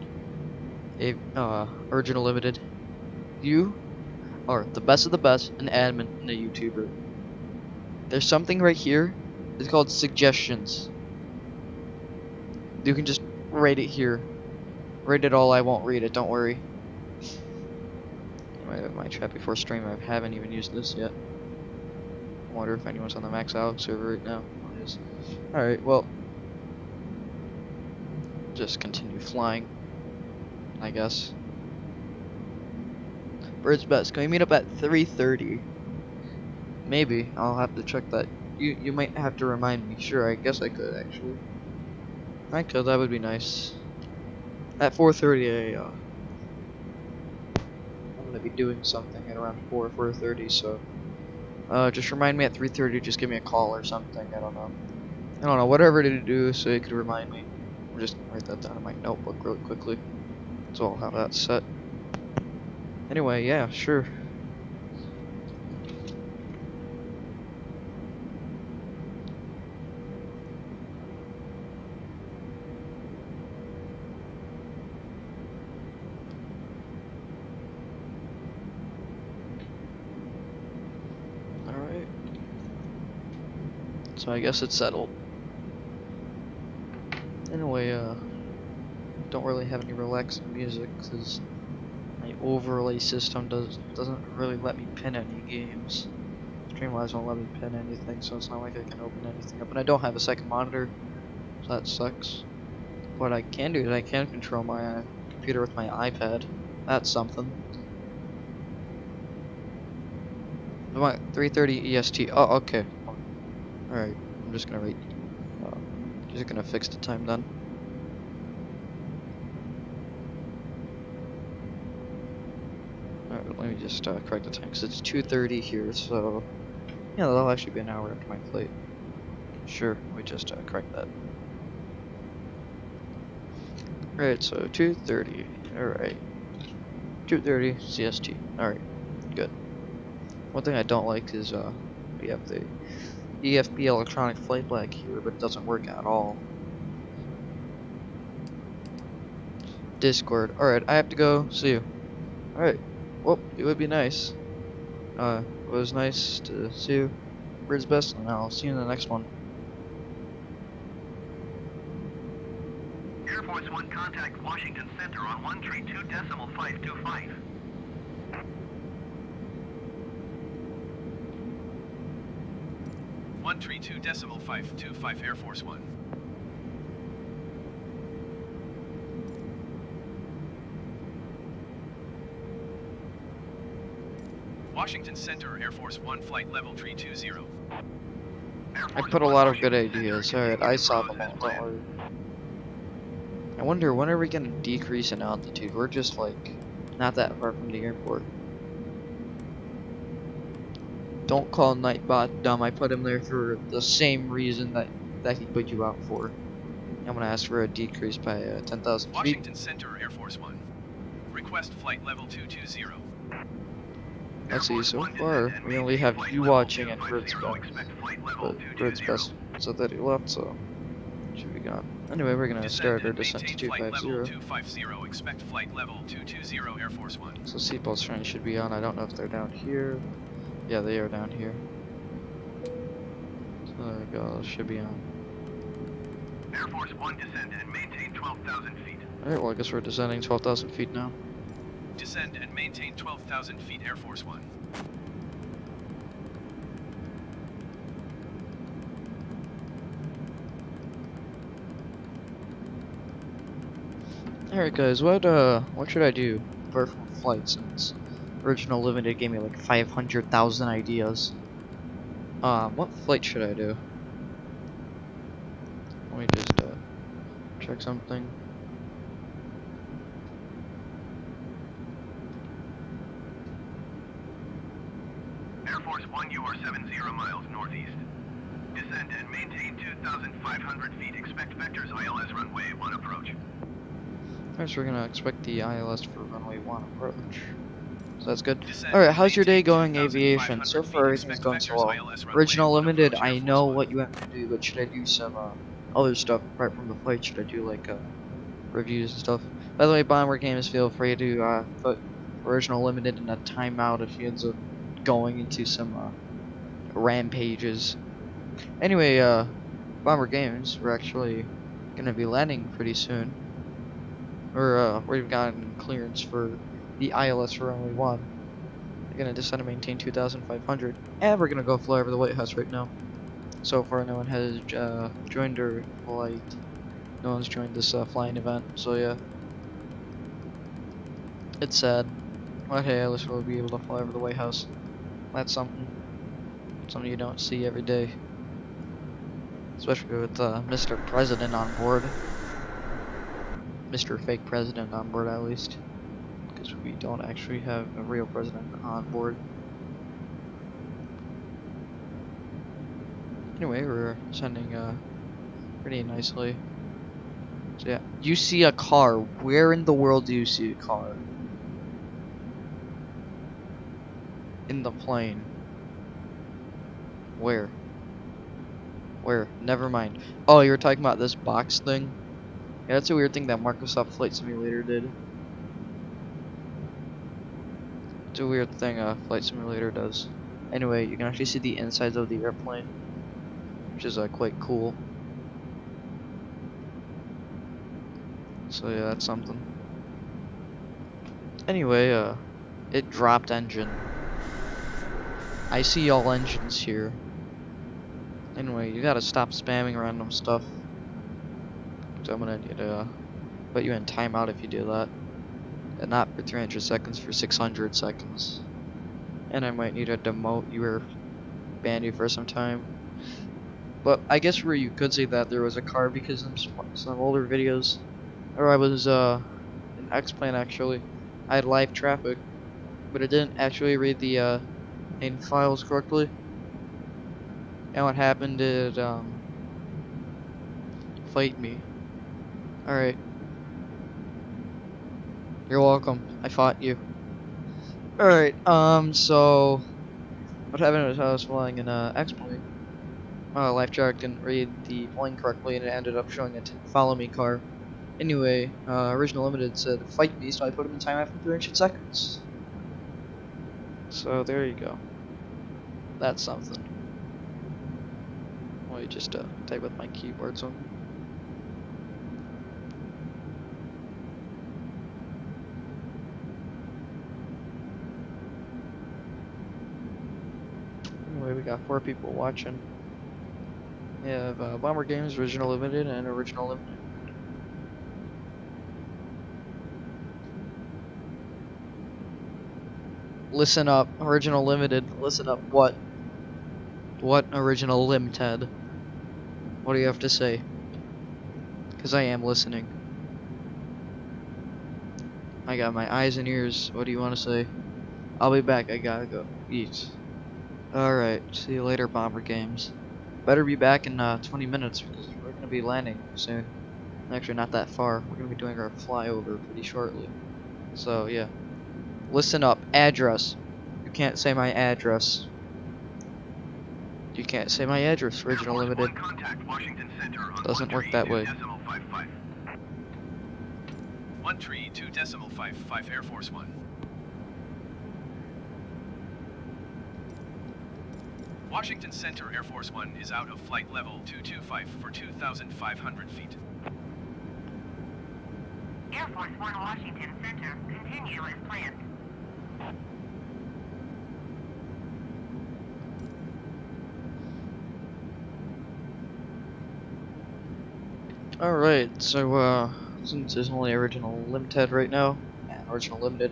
Original Limited. You are the best of the best, an admin and a YouTuber. There's something right here. It's called suggestions. You can just write it here. Write it all. I won't read it. Don't worry. My chat before stream. I haven't even used this yet. I wonder if anyone's on the Max Out server right now. Alright, well. Just continue flying, I guess. Bird's best. Can we meet up at 3:30? Maybe. I'll have to check that. You might have to remind me. Sure, I guess I could actually. I could. That would be nice. At 4:30, I'm gonna be doing something at around 4:30. So just remind me at 3:30. Just give me a call or something. I don't know. Whatever to do so you could remind me. I'll just write that down in my notebook really quickly. So I'll have that set. Anyway, yeah, sure. Alright. So I guess it's settled. Anyway, don't really have any relaxing music because my overlay system doesn't really let me pin any games. Streamlabs won't let me pin anything, so it's not like I can open anything up. And I don't have a second monitor, so that sucks. What I can do is I can control my computer with my iPad. That's something. I want 3:30 EST. Oh, okay. Alright, I'm just gonna wait. Just gonna fix the time then. Alright, let me just correct the time because it's 2:30 here, so yeah, that'll actually be an hour after my flight. Sure, we just correct that. Alright, so 2:30. Alright. 2:30 CST. Alright, good. One thing I don't like is we have the EFB electronic flight lag here, but it doesn't work at all. Discord. Alright, I have to go. See you. Alright. Well, it would be nice. It was nice to see you. Bird's best, and I'll see you in the next one. Air Force One, contact Washington Center on 132.525. 132.525 Air Force One. Washington Center, Air Force One, flight level 320. I put a lot of good ideas. Alright, I saw them all, don't worry. I wonder, when are we gonna decrease in altitude? We're just like, not that far from the airport. Don't call Nightbot dumb. I put him there for the same reason that he put you out for. I'm gonna ask for a decrease by 10,000 feet. Washington Center, Air Force One. Request flight level 220. Let's see, so far we only have you watching and Bird's best. But Bird's best said that he left, so should be gone. Anyway, we're gonna start our descent to 250. Expect flight level 220 Air Force One. So seatbelt strain should be on. I don't know if they're down here. Yeah, they are down here. So there we go, should be on. Air Force One, descend and maintain 12,000 feet. Alright, well I guess we're descending 12,000 feet now. Descend and maintain 12,000 feet, Air Force One. Alright guys, what should I do for flight since Original Limited gave me like 500,000 ideas? What flight should I do? Let me just check something. Air Force One, you are 70 miles northeast. Descend and maintain 2,500 feet. Expect vectors ILS runway 1 approach. First, we're gonna expect the ILS for runway 1 approach. So that's good. Alright, how's your day going, aviation? So far, everything's going so well. Original Limited, I know what you have to do, but should I do some other stuff apart from the flight? Should I do like reviews and stuff? By the way, Bomber Games, feel free to put Original Limited in a timeout if he ends up going into some rampages. Anyway, Bomber Games, we're actually gonna be landing pretty soon. We've gotten clearance for the ILS for runway 1. We're gonna descend and maintain 2,500, and we're gonna go fly over the White House right now. So far, no one has joined our flight. No one's joined this flying event, so yeah. It's sad. But hey, at least we'll be able to fly over the White House. That's something. Something you don't see every day. Especially with Mr. President on board. Mr. Fake President on board, at least. Because we don't actually have a real president on board. Anyway, we're ascending pretty nicely. So yeah, you see a car. Where in the world do you see a car? In the plane. Where? Where? Never mind. Oh, you were talking about this box thing? Yeah, that's a weird thing that Microsoft Flight Simulator did. It's a weird thing Flight Simulator does. Anyway, you can actually see the insides of the airplane, which is quite cool. So yeah, that's something. Anyway, it dropped engine. I see all engines here. Anyway, you gotta stop spamming random stuff. So I'm gonna need to put you in timeout if you do that. And not for 300 seconds, for 600 seconds. And I might need to demote you or ban you for some time. But I guess where you could say that there was a car, because in some older videos, or I was in X-Plane actually, I had live traffic, but it didn't actually read the main files correctly. And what happened is fight me. Alright. You're welcome. I fought you. Alright, so what happened was I was flying in X-Plane. Life track didn't read the plane correctly, and it ended up showing a follow me car. Anyway, Original Limited said fight me, so I put him in timeout for 300 seconds. So there you go. That's something. Let me just type with my keyboard so. Anyway, we got 4 people watching. We have Bomber Games, Original Limited, and Original Limited. Listen up, Original Limited. Listen up. What? What Original Limited? What do you have to say? Because I am listening. I got my eyes and ears. What do you want to say? I'll be back. I gotta go eat. Alright, see you later, Bomber Games. Better be back in 20 minutes, because we're going to be landing soon. Actually, not that far. We're going to be doing our flyover pretty shortly. So, yeah. Listen up. Address. You can't say my address. You can't say my address, Original Limited. Doesn't work that way. 132.55 Air Force One. Washington Center Air Force One is out of flight level 225 for 2,500 feet. Air Force One Washington Center, continue as planned. Alright, so since there's only Original Limited right now, and Original Limited,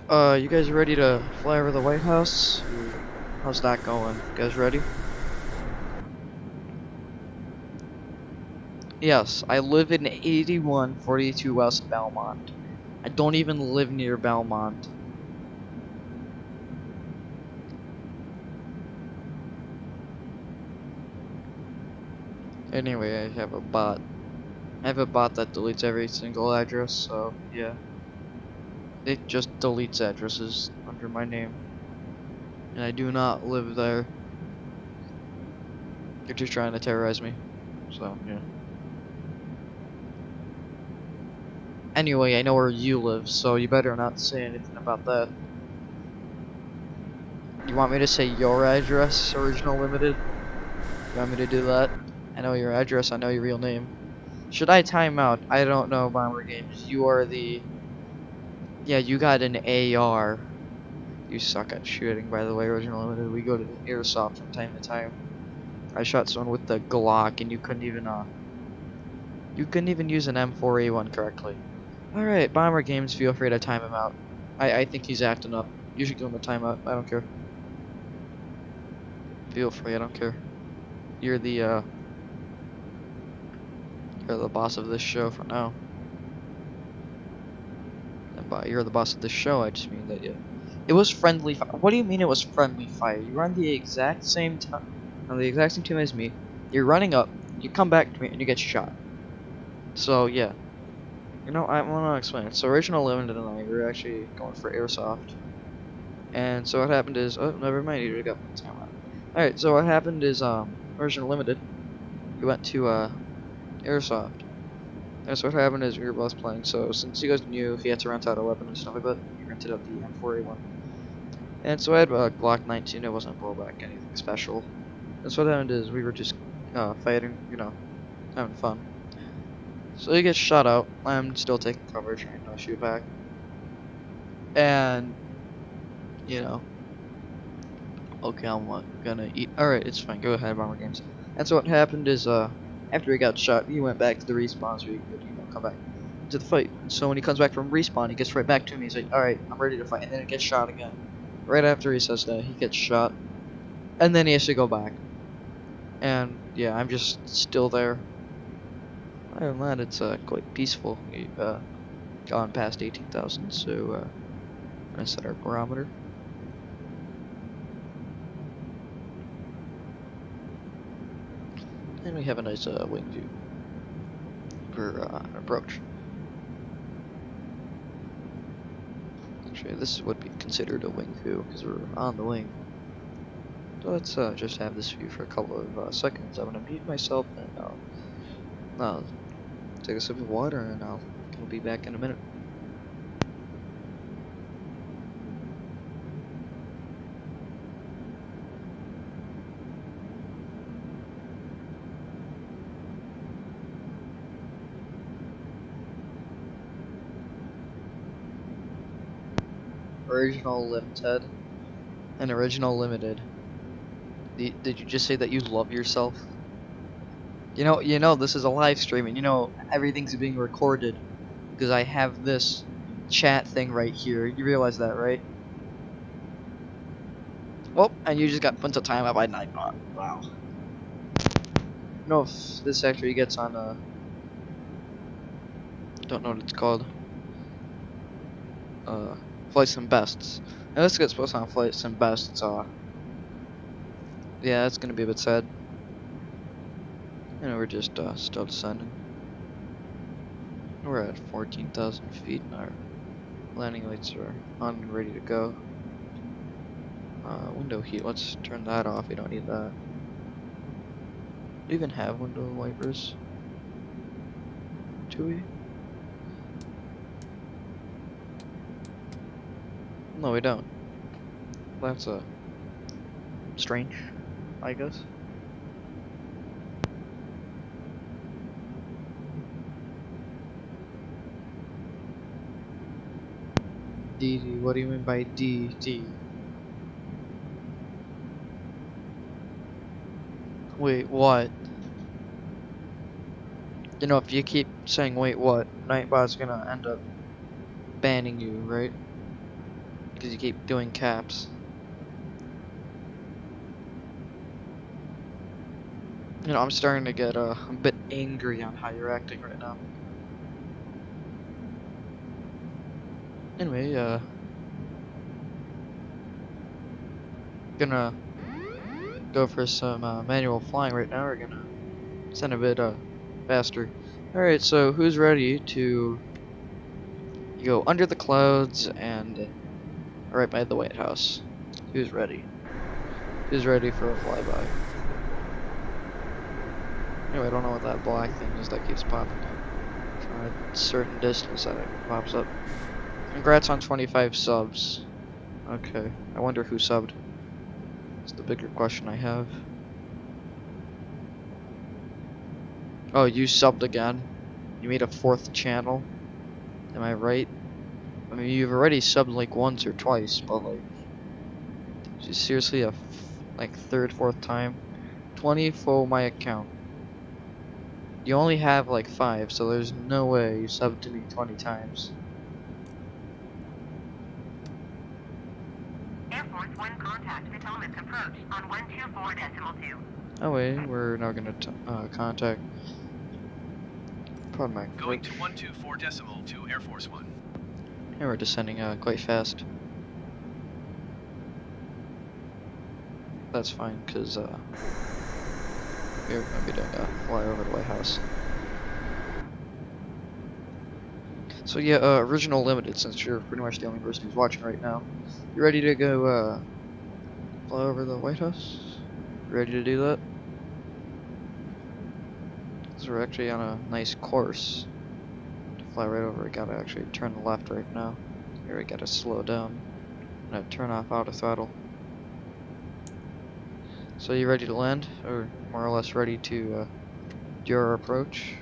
you guys ready to fly over the White House? How's that going? You guys ready? Yes, I live in 8142 West Belmont. I don't even live near Belmont. Anyway, I have a bot. I have a bot that deletes every single address, so yeah. It just deletes addresses under my name. And I do not live there. You're just trying to terrorize me. So, yeah. Anyway, I know where you live, so you better not say anything about that. You want me to say your address, Original Limited? You want me to do that? I know your address, I know your real name. Should I time out? I don't know, Bomber Games. You are the... Yeah, you got an AR. You suck at shooting, by the way, Original Limited. We go to the airsoft from time to time. I shot someone with the Glock, and you couldn't even use an M4A1 correctly. Alright, Bomber Games, feel free to time him out. I think he's acting up. You should give him a timeout. I don't care. Feel free, I don't care. You're the boss of this show for now. And by you're the boss of this show, I just mean that it was friendly fire. What do you mean it was friendly fire? You were on the exact same time. on the exact same team as me. You're running up, you come back to me, and you get shot. So yeah, you know, I want to explain it. So Original Limited and I were actually going for airsoft, and so what happened is, oh, never mind, you got time on. All right, so what happened is, Original Limited, we went to airsoft. And so what happened is we were both playing. So since you guys knew he had to rent out a weapon and stuff like that, he rented out the M4A1. And so I had a Glock 19. It wasn't a blowback, anything special. And so what happened is we were just fighting, you know, having fun. So he gets shot out. I'm still taking cover, trying to shoot back. And you know, okay, I'm gonna eat. All right, it's fine. Go ahead, Bomber Games. And so what happened is, after he got shot, he went back to the respawn so he could, you know, come back to the fight. So when he comes back from respawn, he gets right back to me. He's like, all right, I'm ready to fight. And then he gets shot again. Right after he says that, he gets shot. And then he has to go back. And yeah, I'm just still there. Other than that, it's quite peaceful. We've gone past 18,000, so I'm gonna set our barometer. And we have a nice wing view for an approach. Actually, this would be considered a wing view because we're on the wing. So let's just have this view for a couple of seconds. I'm gonna mute myself and I'll take a sip of water and I'll be back in a minute. Original Limited and Original Limited. Did you just say that you love yourself? You know this is a live stream and you know everything's being recorded because I have this chat thing right here. You realize that, right? Oh, and you just got put to timeout by Nightbot. Wow. You know if this actually gets on don't know what it's called. Flights and Bests. And this gets posted on Flights and Bests, yeah, that's gonna be a bit sad. And we're just still descending. We're at 14,000 feet and our landing lights are on and ready to go. Window heat, let's turn that off, we don't need that. Do we even have window wipers? Do we? No, we don't. That's strange, I guess. DD, what do you mean by DD? Wait, what? You know, if you keep saying wait, what, Nightbot's gonna end up banning you, right? Because you keep doing caps. You know, I'm starting to get a bit angry on how you're acting right now. Anyway, gonna go for some manual flying right now. We're gonna send a bit faster. Alright, so who's ready to go under the clouds and right by the White House? Who's ready? Who's ready for a flyby? Anyway, I don't know what that black thing is that keeps popping up. From a certain distance that it pops up. Congrats on 25 subs. Okay, I wonder who subbed. That's the bigger question I have. Oh, you subbed again? You made a 4th channel? Am I right? I mean, you've already subbed like once or twice, but like, seriously a like 3rd, 4th time? 20 for my account. You only have like 5, so there's no way you subbed to me 20 times. Air Force One contact Potomac approach on 124.2. Oh wait, we're now gonna contact. Pardon my. Going to 124.2 Air Force One. And we're descending quite fast. That's fine, cause we're going to be doing a flyover the White House. So yeah, original limited, since you're pretty much the only person who's watching right now. You ready to go fly over the White House? You ready to do that? Because we're actually on a nice course to fly right over. We gotta actually turn left right now. Here we gotta slow down. And turn off auto throttle. So you ready to land, or more or less ready to do our approach?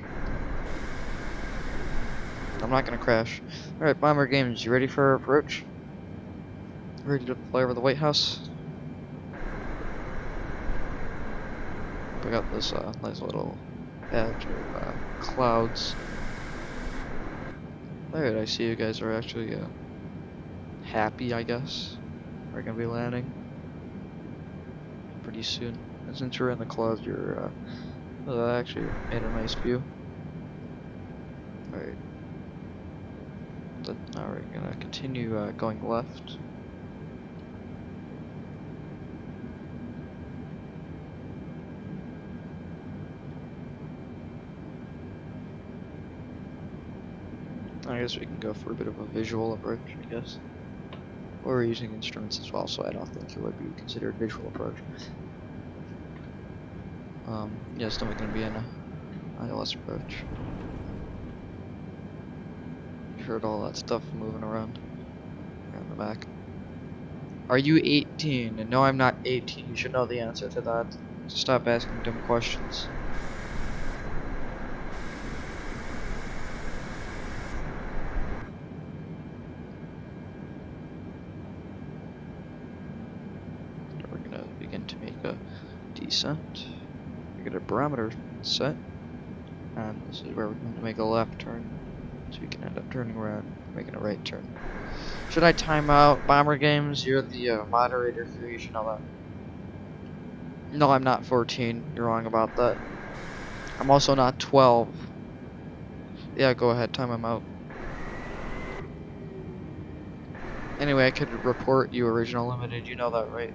I'm not gonna crash. Alright, Bomber Games, you ready for our approach? Ready to fly over the White House? We got this nice little patch of clouds. Alright, I see you guys are actually happy, I guess. We're gonna be landing pretty soon. And since you're in the clouds, you're well, that actually made a nice view. Alright. Now we're gonna continue going left. I guess we can go for a bit of a visual approach, I guess. Or we're using instruments as well, so I don't think it would be considered visual approach. Yeah, it's definitely going to be an ILS approach. You heard all that stuff moving around the back. Are you 18? And no, I'm not 18. You should know the answer to that. So stop asking dumb questions. We're going to begin to make a descent. We get a barometer set. And this is where we're going to make a left turn. So we can end up turning around, making a right turn. Should I time out? Bomber Games, you're the moderator here, you should know that. No, I'm not 14. You're wrong about that. I'm also not 12. Yeah, go ahead, time him out. Anyway, I could report you original limited, you know that, right?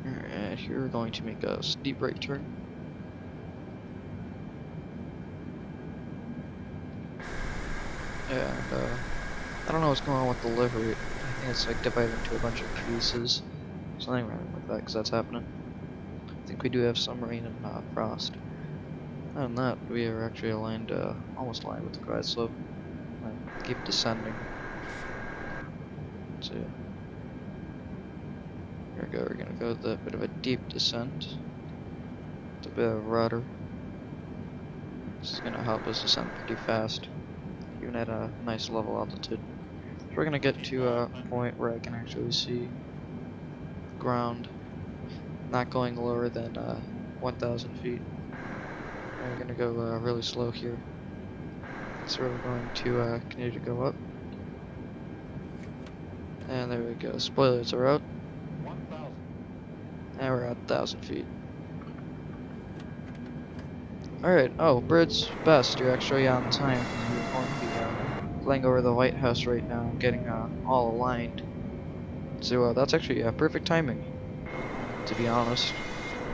Alright, here we're going to make a steep right turn. And, I don't know what's going on with the livery. I think it's like divided into a bunch of pieces. Something wrong with that, because that's happening. I think we do have some rain and frost. Other than that, we are actually aligned, almost aligned with the glide slope. And keep descending. So, here we go, we're gonna go with a bit of a deep descent. With a bit of rudder. This is gonna help us descend pretty fast, even at a nice level altitude. So we're gonna get to a point where I can actually see ground, not going lower than 1,000 feet. And we're gonna go really slow here. So we're going to continue to go up. And there we go. Spoilers are out. 1,000. And we're at 1,000 feet. Alright, oh, bird's best. You're actually on time. You're going to be flying over the White House right now, getting all aligned. So that's actually perfect timing, to be honest.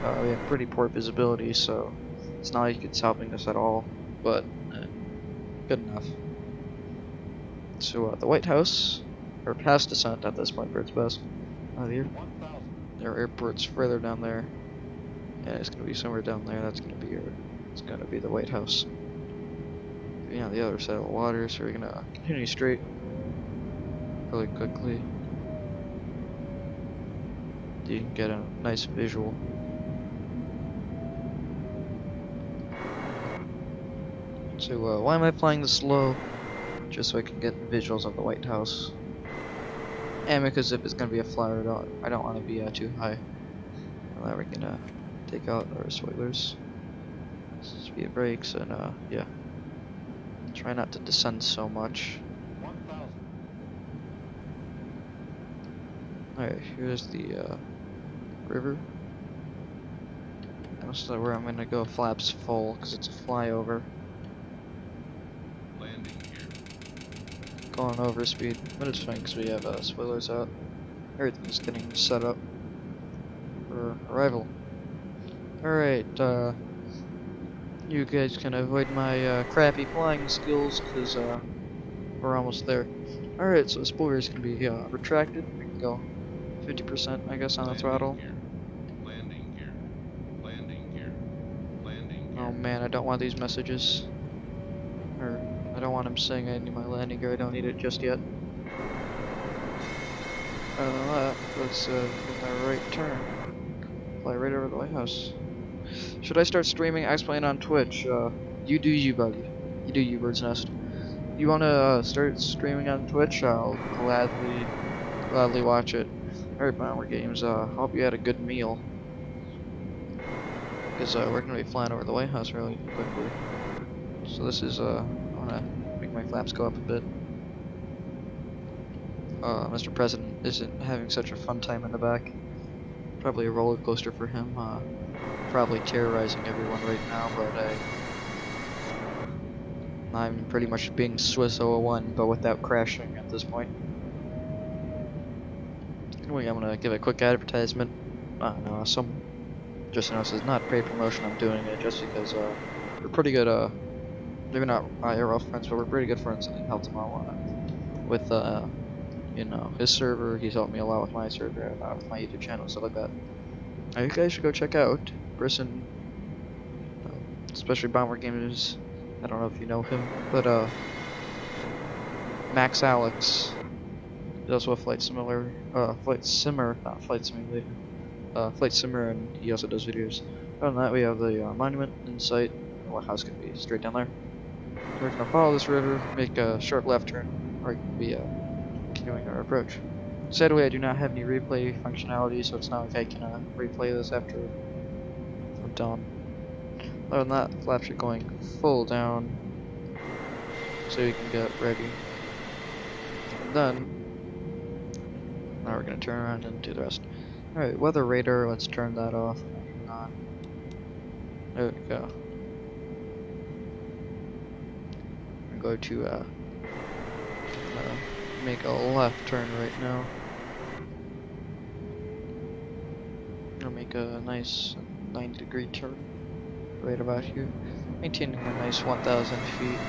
We have pretty poor visibility, so it's not like it's helping us at all, but good enough. So the White House, or past descent at this point, bird's best. Their airport's further down there. Yeah, it's gonna be somewhere down there. That's gonna be it's gonna be the White House. Yeah, the other side of the water. So we're gonna continue straight, really quickly. You can get a nice visual. So why am I flying this slow? Just so I can get visuals of the White House. And because if it's gonna be a flyer, I don't want to be too high. And then we're gonna take out our spoilers, speed brakes, and yeah. Try not to descend so much. 1,000. Alright, here's the river. And this is where I'm gonna go flaps full because it's a flyover. going over speed, but it's fine because we have spoilers out. Everything's getting set up for arrival. Alright, you guys can avoid my crappy flying skills because we're almost there. Alright, so the spoilers can be retracted. We can go 50%, I guess, on the throttle. Landing gear. Landing gear. Landing gear. Oh man, I don't want these messages. Or, I don't want him saying I need my landing gear, I don't need it just yet. Let's make my right turn. Fly right over the White House. Should I start streaming X-Plane on Twitch? You do you, buddy. You do you, Bird's Nest. You wanna start streaming on Twitch? I'll gladly watch it. Alright, Bomber Games, hope you had a good meal. Because we're gonna be flying over the White House really quickly. So this is, I wanna make my flaps go up a bit. Mr. President isn't having such a fun time in the back. Probably a roller coaster for him, probably terrorizing everyone right now, but I'm pretty much being Swiss 001, but without crashing at this point. Anyway, I'm gonna give a quick advertisement. Just notice it's not paid promotion, I'm doing it just because we're pretty good, maybe not IRL friends, but we're pretty good friends, and I helped him out with you know, his server. He's helped me a lot with my server, with my YouTube channel, stuff like that. You guys should go check out Brisson, especially Bomber Gamers. I don't know if you know him, but Max Alex is also a Flight Simmer, and he also does videos. Other than that, we have the monument in sight. The White House could be straight down there. We're gonna follow this river, make a sharp left turn, or it could be continuing our approach. Sadly, I do not have any replay functionality, so it's not like I can replay this after I'm done. Other than that, flaps are going full down, so you can get ready. And then, now we're going to turn around and do the rest. Alright, weather radar, let's turn that off. On. There we go. I'm going to make a left turn right now. I'll make a nice 90-degree turn right about here, maintaining a nice 1,000 feet.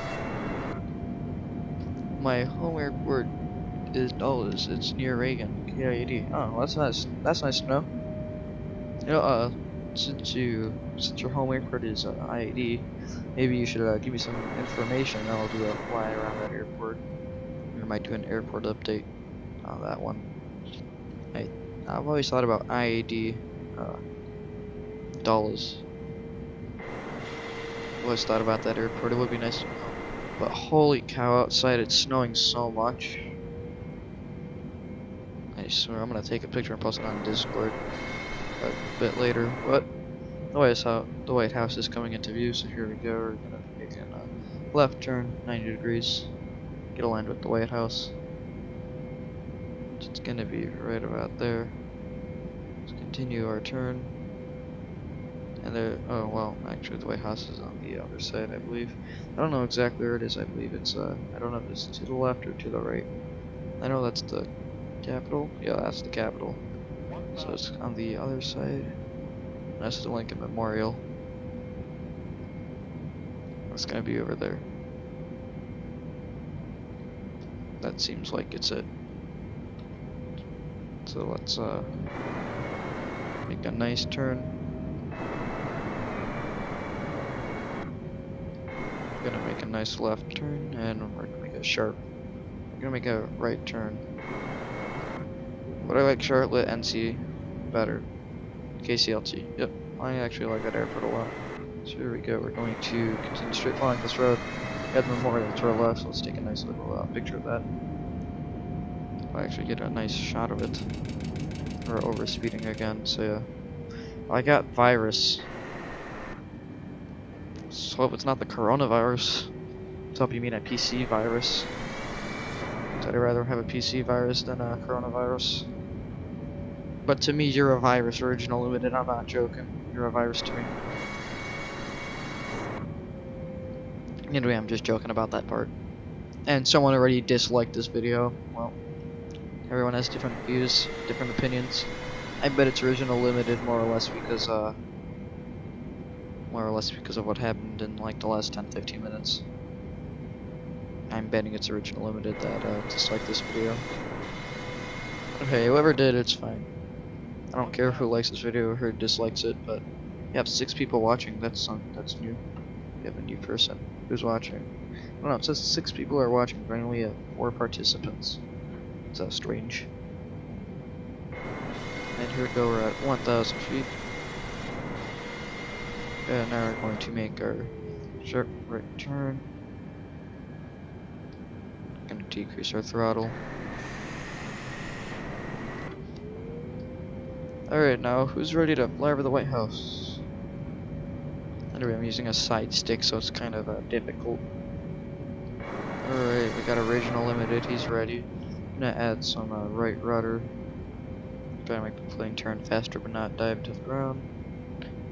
My home airport is Dulles. It's near Reagan, KID. Oh, that's nice. That's nice to know. You know, since your home airport is IAD, maybe you should give me some information. I'll do a fly around that airport. I might do an airport update on that one. I've always thought about IAD, Dulles. Always thought about that airport. It would be nice to know. But holy cow, outside it's snowing so much. I swear I'm gonna take a picture and post it on Discord a bit later. But the White House is coming into view, so here we go. We're gonna make a left turn, 90 degrees. Get aligned with the White House. It's gonna be right about there. Let's continue our turn. And there, oh well, actually the White House is on the other side, I believe. I don't know exactly where it is. I believe it's I don't know if it's to the left or to the right. I know that's the Capitol. Yeah, that's the Capitol. So it's on the other side. That's the Lincoln Memorial. It's gonna be over there. That seems like it's it. So let's make a nice turn. We're gonna make a nice left turn, and we're gonna make a sharp. We're gonna make a right turn. But I like Charlotte NC better. KCLT. Yep, I actually like that airport a lot. So here we go. We're going to continue straight following this road. Got the memorial to our left, so let's take a nice little picture of that. I'll actually get a nice shot of it. We're over speeding again, so yeah. I got virus. So hope it's not the coronavirus. Let's hope you mean a PC virus. So I'd rather have a PC virus than a coronavirus. But to me, you're a virus, Original Limited. I'm not joking. You're a virus to me. Anyway, I'm just joking about that part. and someone already disliked this video. Well, everyone has different views, different opinions. I bet it's original limited more or less because of what happened in like the last 10-15 minutes. I'm betting it's original limited that disliked this video. Okay, whoever did, it's fine. I don't care who likes this video or who dislikes it, but you have 6 people watching. That's new. You have a new person who's watching. I don't know. It says 6 people are watching, but I only have 4 participants. Is that strange? And here we go. We're at 1,000 feet. And now we're going to make our sharp right turn. Gonna decrease our throttle. Alright, now who's ready to fly over the White House? Anyway, I'm using a side stick, so it's kind of difficult. Alright, we got original limited, he's ready. I'm gonna add some right rudder. Try to make the plane turn faster but not dive to the ground.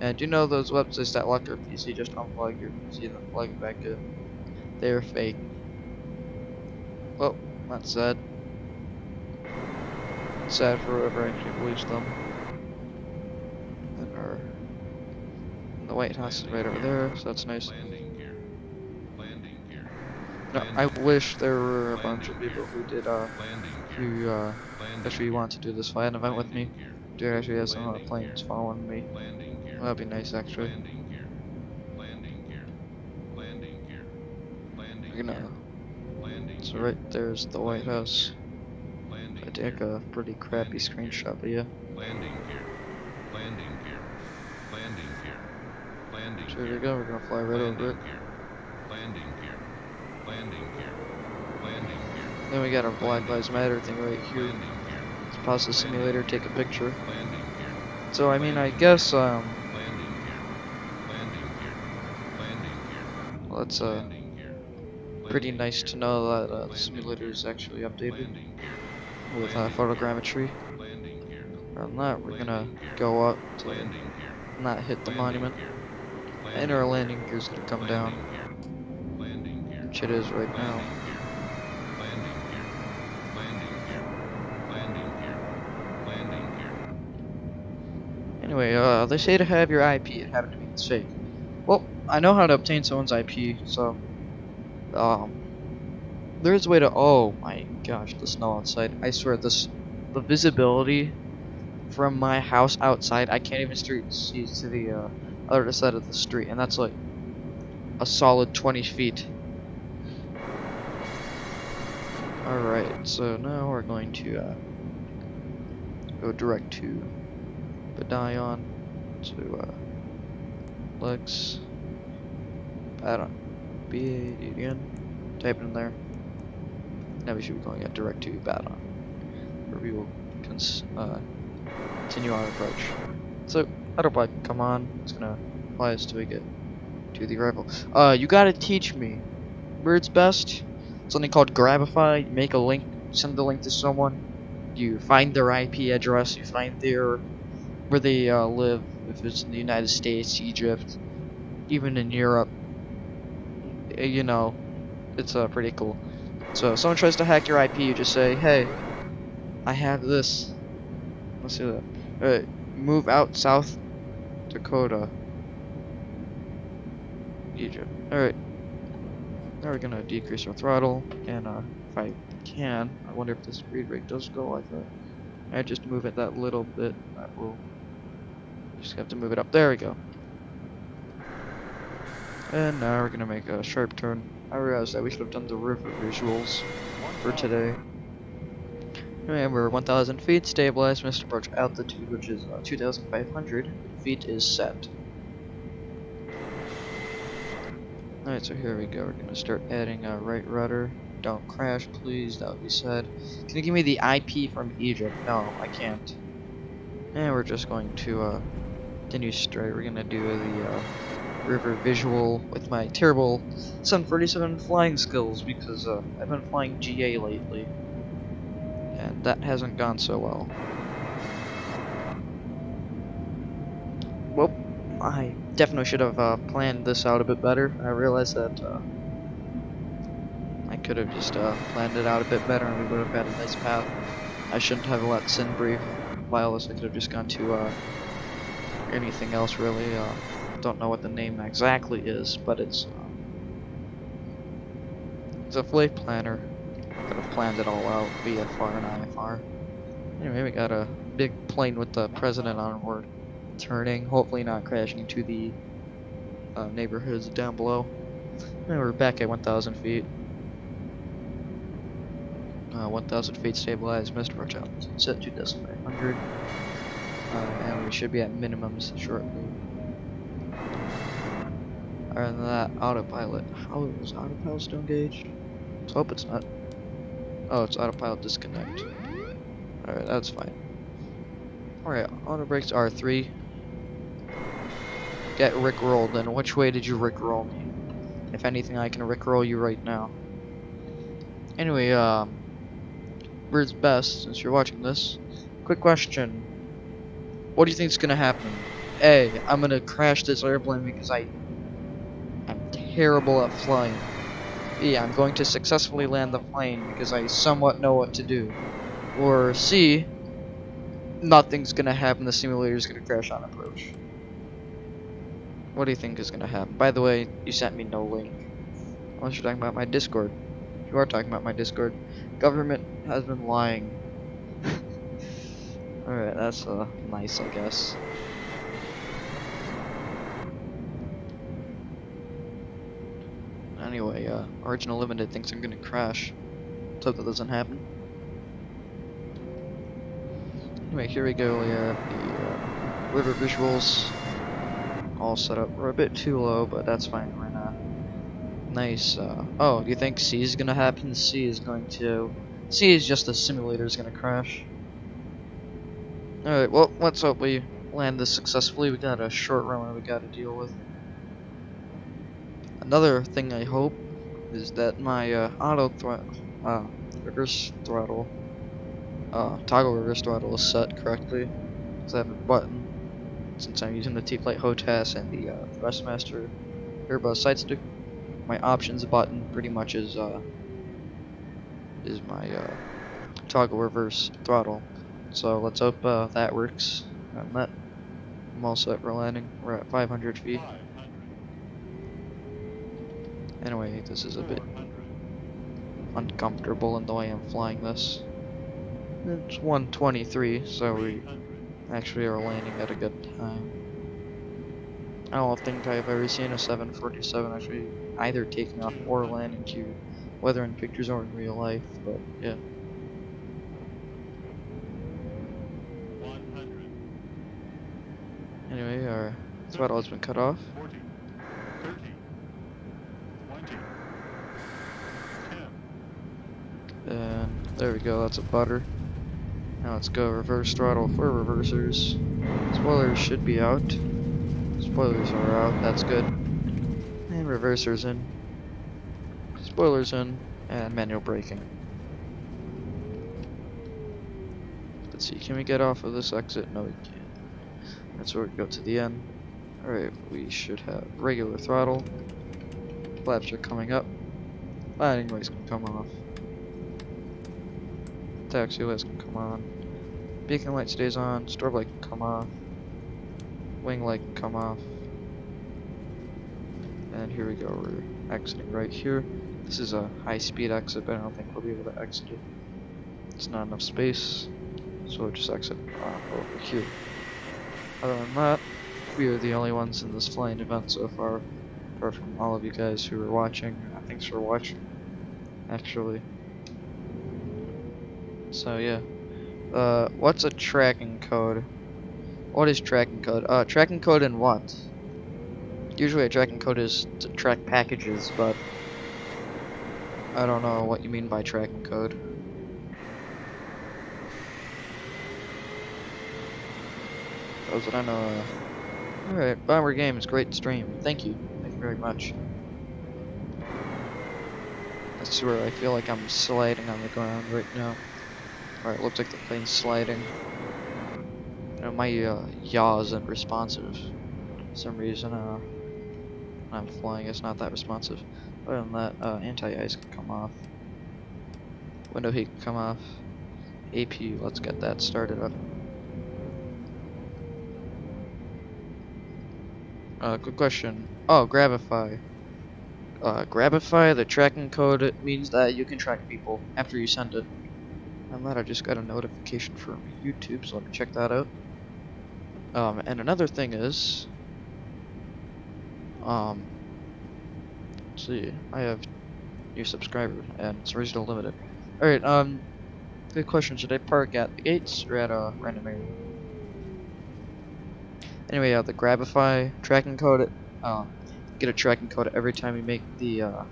And you know those websites that lock your PC, just unplug your PC and then plug it back in. They're fake. Well, that's sad. Sad for whoever actually believes them. And the White House is right over there, so that's nice. No, I wish there were a bunch of people who did actually want to do this flight event with me. Do actually have some planes following me. Well, that'd be nice actually. We're gonna. So right there's the White House. I take a pretty crappy screenshot, but yeah. So here we go. We're gonna fly right over it. Then we got our Black Lives Matter thing right here. Let's pause the simulator, take a picture. So I mean, I guess well, it's pretty nice to know that the simulator is actually updated with photogrammetry. From that, we're gonna go up to not hit the monument, and our landing gear's gonna come down, which it is right now. Anyway, they say to have your IP, it happened to me, it's fake. Well, I know how to obtain someone's IP, so there's a way to. Oh my gosh, the snow outside! I swear, the visibility from my house outside, I can't even see to the other side of the street, and that's like a solid 20 feet. All right, so now we're going to go direct to Badion to Lex. I don't. B80 again. Type it in there. Now we should be going direct to Badon, where we will continue our approach. So autopilot, come on. It's gonna fly us till we get to the arrival. You gotta teach me where it's best. Something called Grabify. You make a link, send the link to someone. You find their IP address. You find where they live. If it's in the United States, Egypt, even in Europe. You know, it's pretty cool. So if someone tries to hack your IP, you just say, hey, I have this. Let's see that. Move out South Dakota. Egypt. Alright. Now we're gonna decrease our throttle, and if I can, I wonder if the speed rate does go like that. I just move it that little bit. That will just have to move it up. There we go. And now we're gonna make a sharp turn. I realized that we should have done the river visuals for today. And we're 1,000 feet, stabilized, missed approach altitude, which is 2,500 feet is set. Alright, so here we go. We're gonna start adding a right rudder. Don't crash, please. That would be sad. Can you give me the IP from Egypt? No, I can't. And we're just going to continue straight. We're gonna do the river visual with my terrible 747 flying skills because I've been flying GA lately, and that hasn't gone so well. Well, I definitely should have planned this out a bit better. I realized that I could have just planned it out a bit better and we would have had a nice path. I shouldn't have let Sin brief while this. I could have just gone to anything else really. Don't know what the name exactly is, but it's a flight planner. Could have planned it all out, VFR and IFR. Anyway, we got a big plane with the president on board, turning, hopefully not crashing into the neighborhoods down below. And we're back at 1,000 feet. 1,000 feet stabilized, missed approach altitude set 2,500. And we should be at minimums shortly. Other than that, autopilot. How is autopilot still engaged? Let's hope it's not. Oh, it's autopilot disconnect. Alright, that's fine. Alright, auto brakes R3. Get rickrolled. And which way did you rickroll me? If anything, I can rickroll you right now. Anyway, bird's best, since you're watching this. Quick question. What do you think is gonna happen? A, I'm gonna crash this airplane because I'm terrible at flying. B, I'm going to successfully land the plane because I somewhat know what to do. Or C, nothing's gonna happen, the simulator's gonna crash on approach. What do you think is gonna happen? By the way, you sent me no link. Unless you're talking about my Discord. If you are talking about my Discord, government has been lying. Alright, that's nice, I guess. Anyway, Original Limited thinks I'm gonna crash. Let's hope that doesn't happen. Anyway, here we go. We have the river visuals all set up. We're a bit too low, but that's fine. We're not. Nice. Oh, do you think C is gonna happen? C is just the simulator's gonna crash. Alright, well, let's hope we land this successfully. We got a short runway we gotta deal with. Another thing I hope is that my reverse throttle, toggle reverse throttle is set correctly. Because I have a button. Since I'm using the T-Flight HOTAS and the Thrustmaster Airbus side stick, my options button pretty much is my toggle reverse throttle. So let's hope that works. On that, I'm all set for landing. We're at 500 feet. Anyway, this is a bit uncomfortable in the way I'm flying this. It's 123, so we actually are landing at a good time. I don't think I've ever seen a 747 actually either taking off or landing to, whether in pictures or in real life, but yeah. 100. Anyway, our throttle has been cut off. 40, 30, 20, 10. And there we go, that's a butter. Now let's go reverse throttle for reversers. Spoilers should be out. Spoilers are out, that's good. And reversers in. Spoilers in. And manual braking. Let's see, can we get off of this exit? No, we can't. That's where we go to the end. Alright, we should have regular throttle. Flaps are coming up. Landing lights can come off. Taxi lights can come on. Beacon light stays on. Strobe light can come off. Wing light can come off. And here we go. We're exiting right here. This is a high-speed exit, but I don't think we'll be able to exit it. It's not enough space, so we'll just exit over here. Other than that, we are the only ones in this flying event so far, apart from all of you guys who are watching. Thanks for watching, actually. So yeah, what's a tracking code? What is tracking code? Tracking code in what? Usually a tracking code is to track packages, but I don't know what you mean by tracking code. That's what I know. Alright, Bomber Games, great stream. Thank you. Thank you very much. That's where I feel like I'm sliding on the ground right now. Alright, looks like the plane's sliding. You know, my yaw isn't responsive. For some reason, when I'm flying, it's not that responsive. Other than that, anti-ice can come off. Window heat can come off. APU, let's get that started up. Quick question. Oh, Grabify. Grabify, the tracking code means that you can track people after you send it. I'm glad I just got a notification from YouTube, so let me check that out. And another thing is, let's see, I have new subscriber, and it's regional limited. Alright, good question, should I park at the gates or at a random area? Anyway, the Grabify tracking code, get a tracking code every time you make the,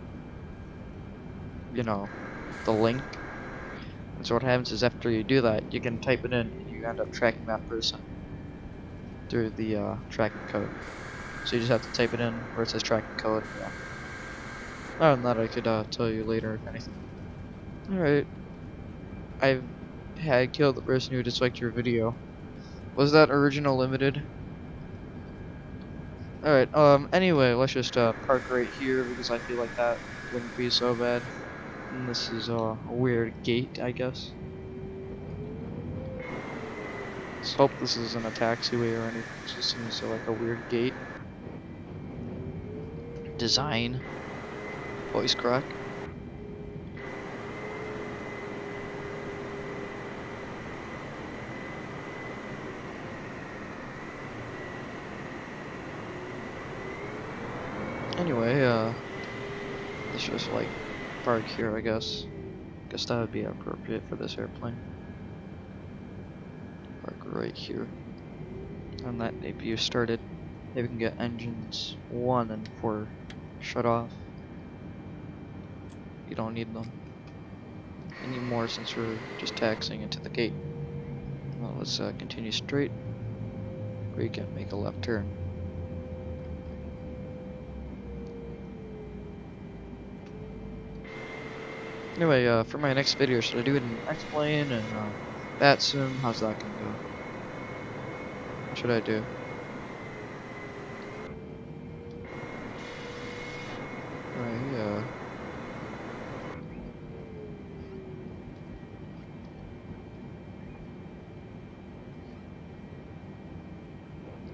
you know, the link. And so what happens is after you do that, you can type it in and you end up tracking that person through the tracking code. So you just have to type it in where it says tracking code. Yeah. Other than that, I could tell you later if anything. Alright. I had killed the person who disliked your video. Was that original limited? Alright, anyway, let's just park right here because I feel like that wouldn't be so bad. And this is a weird gate, I guess. Let's hope this isn't a taxiway or anything. It just seems like a weird gate. Design. Voice crack. Anyway, let's just like park here, I guess. Guess that would be appropriate for this airplane. Park right here. And that APU started. Maybe we can get engines 1 and 4 shut off. You don't need them anymore since we're just taxiing into the gate. Well, let's continue straight. We can make a left turn. Anyway, for my next video, should I do it in X-plane and that soon? How's that gonna go? What should I do?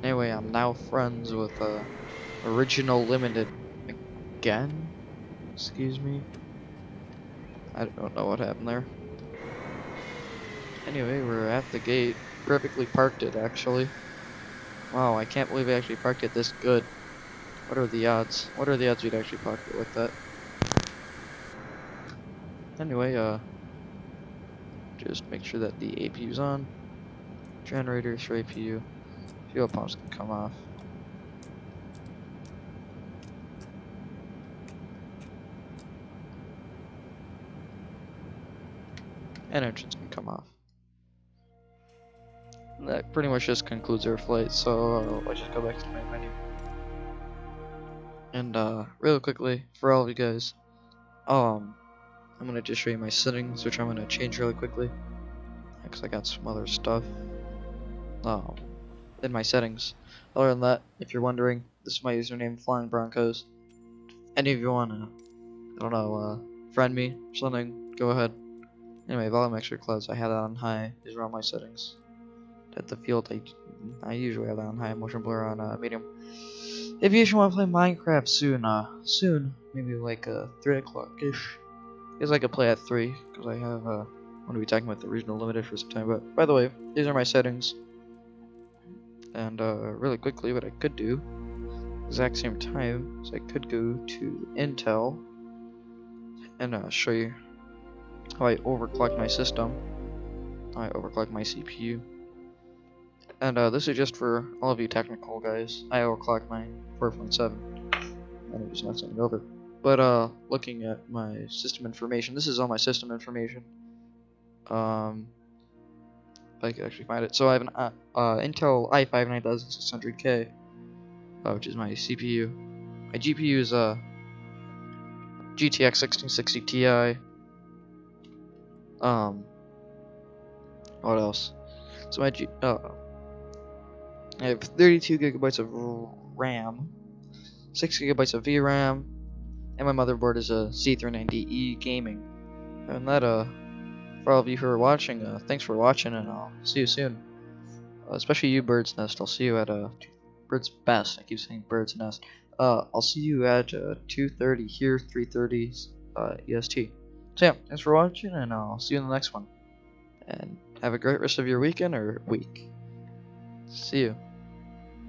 Anyway, I'm now friends with Original Limited again? Excuse me? I don't know what happened there. Anyway, we're at the gate. Perfectly parked it, actually. Wow, I can't believe I actually parked it this good. What are the odds? What are the odds we'd actually park it like that? Anyway, just make sure that the APU's on. Generators for APU. Fuel pumps can come off. And engines can come off. And that pretty much just concludes our flight, so let's just go back to the main menu. And real quickly, for all of you guys, I'm gonna just show you my settings, which I'm gonna change really quickly. Because I got some other stuff in my settings. Other than that, if you're wondering, this is my username, FLYINGBRONCOS. Any of you wanna, I don't know, friend me or something, go ahead. Anyway, volume extra clouds, I have that on high. These are all my settings. At the field, I usually have that on high. Motion blur on medium. If you want to play Minecraft soon, maybe like 3 o'clock-ish. Guess I could play at 3, because I have, I'm going to be talking about the regional limited for some time. But, by the way, these are my settings. And, really quickly, what I could do, exact same time, is I could go to Intel, and show you how I overclock my system. I overclock my CPU. And this is just for all of you technical guys. I overclock my 4.7. I'm just not saying it over. But looking at my system information, this is all my system information. If I could actually find it. So I have an Intel i5 9600K, which is my CPU. My GPU is a GTX 1660 Ti. What else? So my I have 32 gigabytes of RAM, 6 gigabytes of VRAM, and my motherboard is a Z390E gaming. And that for all of you who are watching, thanks for watching, and I'll see you soon. Especially you, Bird's Nest. I'll see you at Bird's Best. I keep saying Bird's Nest. I'll see you at 2:30 here, 3:30 EST. So yeah, thanks for watching, and I'll see you in the next one. And have a great rest of your weekend or week. See you,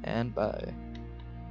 and bye.